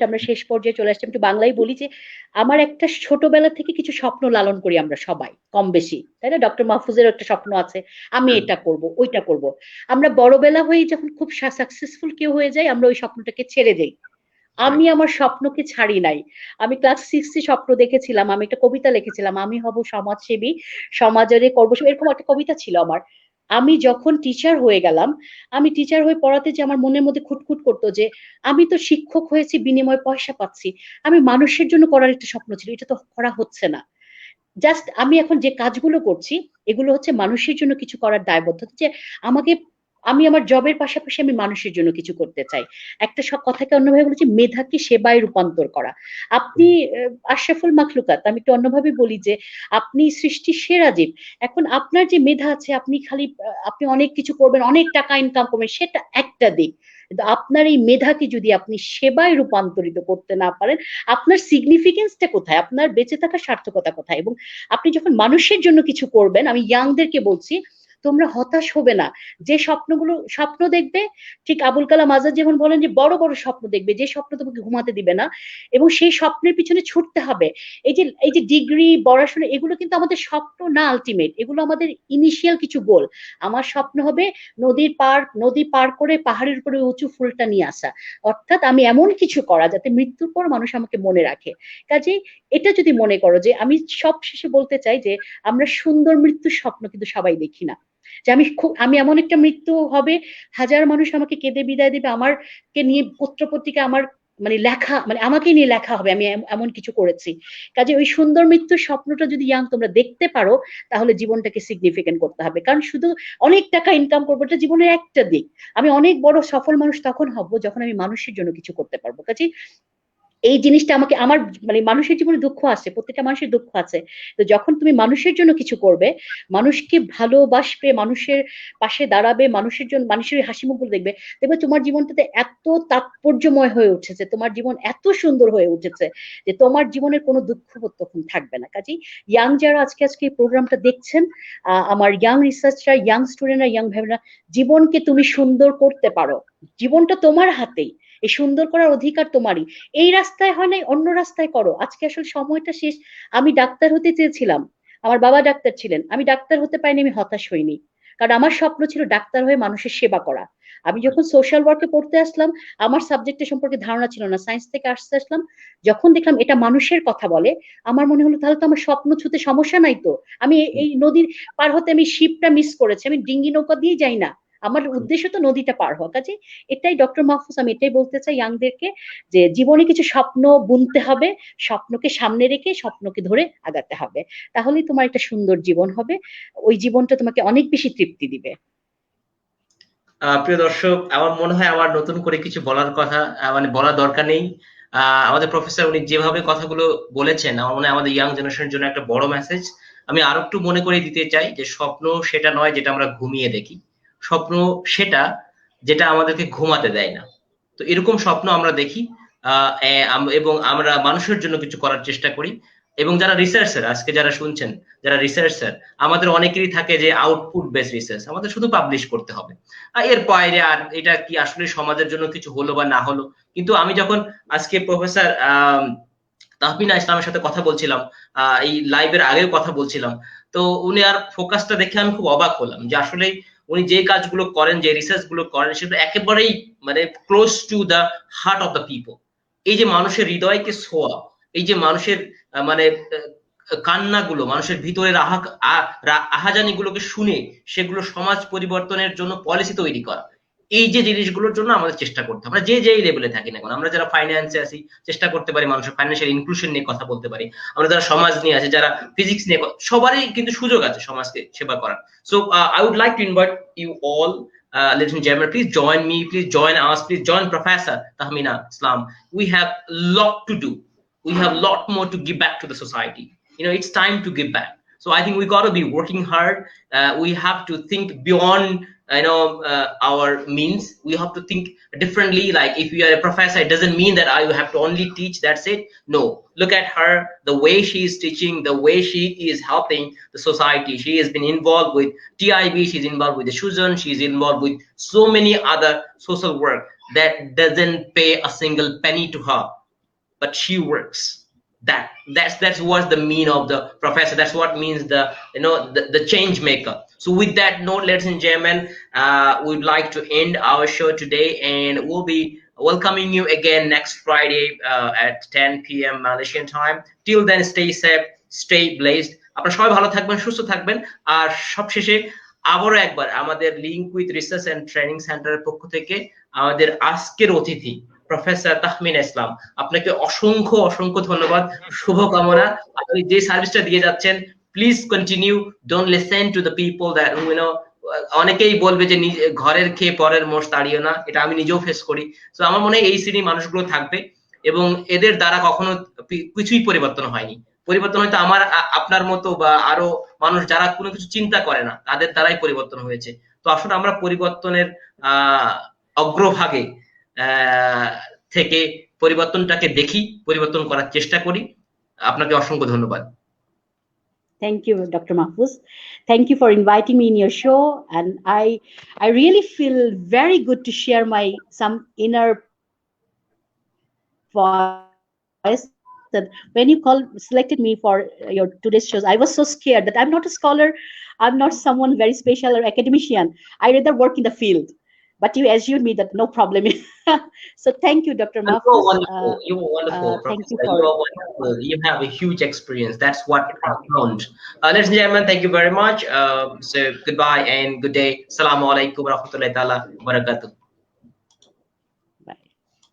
আমরা শেষ পর্যায়ে চলে আসছি, একটু বাংলায় বলি যে আমার একটা ছোটবেলা থেকে কিছু স্বপ্ন লালন করি আমরা সবাই কম বেশি, তাই না? ডক্টর মাহফুজের একটা স্বপ্ন আছে, আমি এটা করব ওইটা করব। আমরা বড়বেলা হয়ে যখন খুব সাকসেসফুল কেউ হয়ে যাই, আমরা ওই স্বপ্নটাকে ছেড়ে দেই। আমি আমার স্বপ্নকে ছাড়ি নাই। আমি ক্লাস 6 স্বপ্ন দেখেছিলাম, আমি একটা কবিতা লিখেছিলাম, আমি হব সমাজসেবী, সমাজের করবো, এরকম একটা কবিতা ছিল আমার। আমি যখন টিচার হয়ে গেলাম, আমি টিচার হয়ে পড়াতে যে আমার মনের মধ্যে খুঁতখুঁত করতো যে আমি তো শিক্ষক হয়েছি, বিনিময়ে পয়সা পাচ্ছি, আমি মানুষের জন্য করার একটা স্বপ্ন ছিল, এটা তো করা হচ্ছে না। জাস্ট আমি এখন যে কাজগুলো করছি এগুলো হচ্ছে মানুষের জন্য কিছু করার দায়বদ্ধতা, যে আমি আমার জবের পাশাপাশি আমি মানুষের জন্য কিছু করতে চাই। একটা কথাকে অন্যভাবে বলেছি, মেধাকে সেবায় রূপান্তর করা। আপনি আশরাফুল মাখলুকাত, আমি একটু অন্যভাবে বলি যে আপনি সৃষ্টির সেরা জীব। এখন আপনার যে মেধা আছে, আপনি অনেক কিছু করবেন, অনেক টাকা ইনকাম করবেন, সেটা একটা দিক, কিন্তু আপনার এই মেধাকে যদি আপনি সেবায় রূপান্তরিত করতে না পারেন, আপনার সিগনিফিকেন্সটা কোথায়? আপনার বেঁচে থাকার সার্থকতা কোথায়? এবং আপনি যখন মানুষের জন্য কিছু করবেন, আমি ইয়াংদেরকে বলছি, তোমরা হতাশ হবে না। যে স্বপ্ন দেখবে, ঠিক আবুল কালাম আজাদ যেমন বলেন যে বড় বড় স্বপ্ন দেখবে, যে স্বপ্ন তোমাকে ঘুমাতে দিবে না, এবং সেই স্বপ্নের পিছনে ছুটতে হবে। এই যে ডিগ্রি, পড়াশোনা, এগুলো কিন্তু আমাদের স্বপ্ন না, আলটিমেট এগুলো আমাদের ইনিশিয়াল কিছু গোল। আমার স্বপ্ন হবে নদী পার করে পাহাড়ের উপরে উঁচু ফুলটা নিয়ে আসা, অর্থাৎ আমি এমন কিছু করা যাতে মৃত্যুর পর মানুষ আমাকে মনে রাখে। কাজেই এটা যদি মনে করো, যে আমি সব শেষে বলতে চাই যে আমরা সুন্দর মৃত্যুর স্বপ্ন কিন্তু সবাই দেখি না, যে আমি এমন একটা মৃত্যু হবে, হাজার মানুষ আমাকে কেঁদে বিদায় দেবে, আমারকে নিয়ে পত্র পত্রিকা আমার মানে লেখা, মানে আমাকে নিয়ে লেখা হবে আমি এমন কিছু করেছি। কাজে ওই সুন্দর মৃত্যুর স্বপ্নটা যদি তোমরা দেখতে পারো, তাহলে জীবনটাকে সিগনিফিকেন্ট করতে হবে। কারণ শুধু অনেক টাকা ইনকাম করবো, এটা জীবনের একটা দিক। আমি অনেক বড় সফল মানুষ তখন হব যখন আমি মানুষের জন্য কিছু করতে পারবো। কাজে এই জিনিসটা আমাকে, আমার মানে মানুষের জীবনে দুঃখ আছে, প্রত্যেকটা মানুষের দুঃখ আছে, তো যখন তুমি মানুষের জন্য কিছু করবে, মানুষকে ভালোবাসবে, মানুষের পাশে দাঁড়াবে, মানুষের জন্য, মানুষের হাসি মুখগুলো দেখবে, দেখবে তোমার জীবনটাতে এত তাৎপর্যময় হয়ে উঠেছে, তোমার জীবন এত সুন্দর হয়ে উঠেছে যে তোমার জীবনের কোনো দুঃখবোধ তখন থাকবে না। কাজেই যারা আজকে এই প্রোগ্রামটা দেখছেন, আমার রিসার্চার, স্টুডেন্টরা, ভাইরা, জীবনকে তুমি সুন্দর করতে পারো, জীবনটা তোমার হাতেই, এই সুন্দর করার অধিকার তোমারই। এই রাস্তায় হয় নাই, অন্য রাস্তায় করো। আজকে আসলে সময়টা শেষ। আমি ডাক্তার হতে চেয়েছিলাম, আমার বাবা ডাক্তার ছিলেন, আমি ডাক্তার হতে পারিনি, আমি হতাশ হইনি, কারণ আমার স্বপ্ন ছিল ডাক্তার হয়ে মানুষের সেবা করা। আমি যখন সোশ্যাল ওয়ার্কে পড়তে আসলাম, আমার সাবজেক্টের সম্পর্কে ধারণা ছিল না, সায়েন্স থেকে আর্টসে আসলাম, যখন দেখলাম এটা মানুষের কথা বলে, আমার মনে হলো তাহলে তো আমার স্বপ্ন ছুতে সমস্যা নাই তো। আমি এই নদীর পার হতে আমি শিপটা মিস করেছি, আমি ডিঙ্গি নৌকা দিয়ে যাই না, আমার উদ্দেশ্য তো নদীটা পার হওয়া। কাজে এটাই ডক্টর মাহফুজ, আমি এটাই বলতে চাই ইয়াংদেরকে, যে জীবনে কিছু স্বপ্ন বুনতে হবে, স্বপ্নকে সামনে রেখে স্বপ্নকে ধরে আগাতে হবে, তাহলেই তোমার একটা সুন্দর জীবন হবে, ওই জীবনটা তোমাকে অনেক বেশি তৃপ্তি দিবে। প্রিয় দর্শক, আমার মনে হয় আমার নতুন করে কিছু বলার কথা মানে বলার দরকার নেই। আমাদের প্রফেসর উনি যেভাবে কথাগুলো বলেছেন, আমার মনে হয় আমাদের ইয়াং জেনারেশনের জন্য একটা বড় মেসেজ। আমি আরো একটু মনে করে দিতে চাই যে স্বপ্ন সেটা নয় যেটা আমরা ঘুমিয়ে দেখি, স্বপ্ন সেটা যেটা আমাদেরকে ঘুমাতে দেয় না। তো এরকম স্বপ্ন আমরা দেখি, এবং আমরা মানুষের জন্য কিছু করার চেষ্টা করি। এবং যারা রিসার্চার, আজকে যারা শুনছেন, যারা রিসার্চার, আমাদের অনেকেরই থাকে যে আউটপুট বেস রিসার্চ, আমাদের শুধু পাবলিশ করতে হবে, এর বাইরে আর এটা কি আসলে সমাজের জন্য কিছু হলো বা না হলো। কিন্তু আমি যখন আজকে প্রফেসর তাহমিনা ইসলামের সাথে কথা বলছিলাম, এই লাইভের আগেও কথা বলছিলাম, তো উনি আর ফোকাসটা দেখে আমি খুব অবাক হলাম যে আসলে উনি যে কাজগুলো করেন, যে রিসার্চ গুলো করেন, সেটা একেবারেই মানে close to the heart of the people. এই যে মানুষের হৃদয়কে ছোঁয়া, এই যে মানুষের মানে কান্নাগুলো, মানুষের ভিতরের আহাজানি গুলোকে শুনে সেগুলো সমাজ পরিবর্তনের জন্য পলিসি তৈরি করা, এই যে জিনিসগুলোর জন্য আমাদের চেষ্টা করতে হবে। আমরা যে যেই লেভেলে থাকি না কেন, আমরা যারা ফাইন্যান্সে আছি চেষ্টা করতে পারি মানুষের ফাইন্যান্সিয়াল ইনক্লুশন নিয়ে কথা বলতে পারি, আমরা যারা সমাজ নিয়ে আছে, যারা ফিজিক্স নিয়ে, সবারই কিন্তু সুযোগ আছে সমাজকে সেবা করার। So I would like to invite you all, ladies and gentlemen, please join me, please join us, please join Professor Tahmina Islam. We have lot to do, we have lot more to give back to the society. It's time to give back. So I think we got to be working hard. We have to think beyond our means. We have to think differently. Like if you are a professor, it doesn't mean that I have to only teach, that's it. No, look at her, the way she is teaching, the way she is helping the society. She has been involved with TIB, she's involved with the Shuzan, she's involved with so many other social work that doesn't pay a single penny to her, but she works. That's what the mean of the professor, that's what means the change maker. So with that note, ladies and gentlemen, we'd like to end our show today, and we'll be welcoming you again next Friday at 10 p.m. Malaysian time. Till then, stay safe, stay blessed. আপনারা সবাই ভালো থাকবেন, সুস্থ থাকবেন। আর সবশেষে আবারও একবার আমাদের link with research and training সেন্টারের পক্ষ থেকে আমাদের আজকের অতিথি প্রফেসর তাহমিনা ইসলাম, আপনাকে অসংখ্য অসংখ্য ধন্যবাদ, শুভকামনা। আপনি যে সার্ভিসটা দিয়ে যাচ্ছেন, please continue, don't listen to the people that অনেকেই বলবে যে ঘরের খেয়ে পরের মোষ তাড়িও না, এটা আমি নিজেও ফেস করি। তো আমার মনে হয় এই শ্রেণীর মানুষগুলো থাকবে, এবং এদের দ্বারা কখনো কিছুই পরিবর্তন হয়নি। পরিবর্তন হয়তো আমার আপনার মতো বা আরো মানুষ যারা কোনো কিছু চিন্তা করে না, তাদের দ্বারাই পরিবর্তন হয়েছে। তো আসলে আমরা পরিবর্তনের অগ্রভাগে থেকে পরিবর্তনটাকে দেখি, পরিবর্তন করার চেষ্টা করি। আপনাকে অসংখ্য ধন্যবাদ। Thank you, Dr. Mahfuz. Thank you for inviting me in your show, and I really feel very good to share my some inner voice. And when you selected me for your today's shows, I was so scared that I'm not a scholar, I'm not someone very special or academician. I rather work in the field. But you assured me that no problem. So thank you, Dr. Mahfuz. And you are wonderful. You are Thank wonderful, you for Professor. You are wonderful. You have a huge experience. That's what counts. Ladies and gentlemen, thank you very much. So goodbye and good day. Assalamu alaikum wa rahmatullahi wa barakatuh.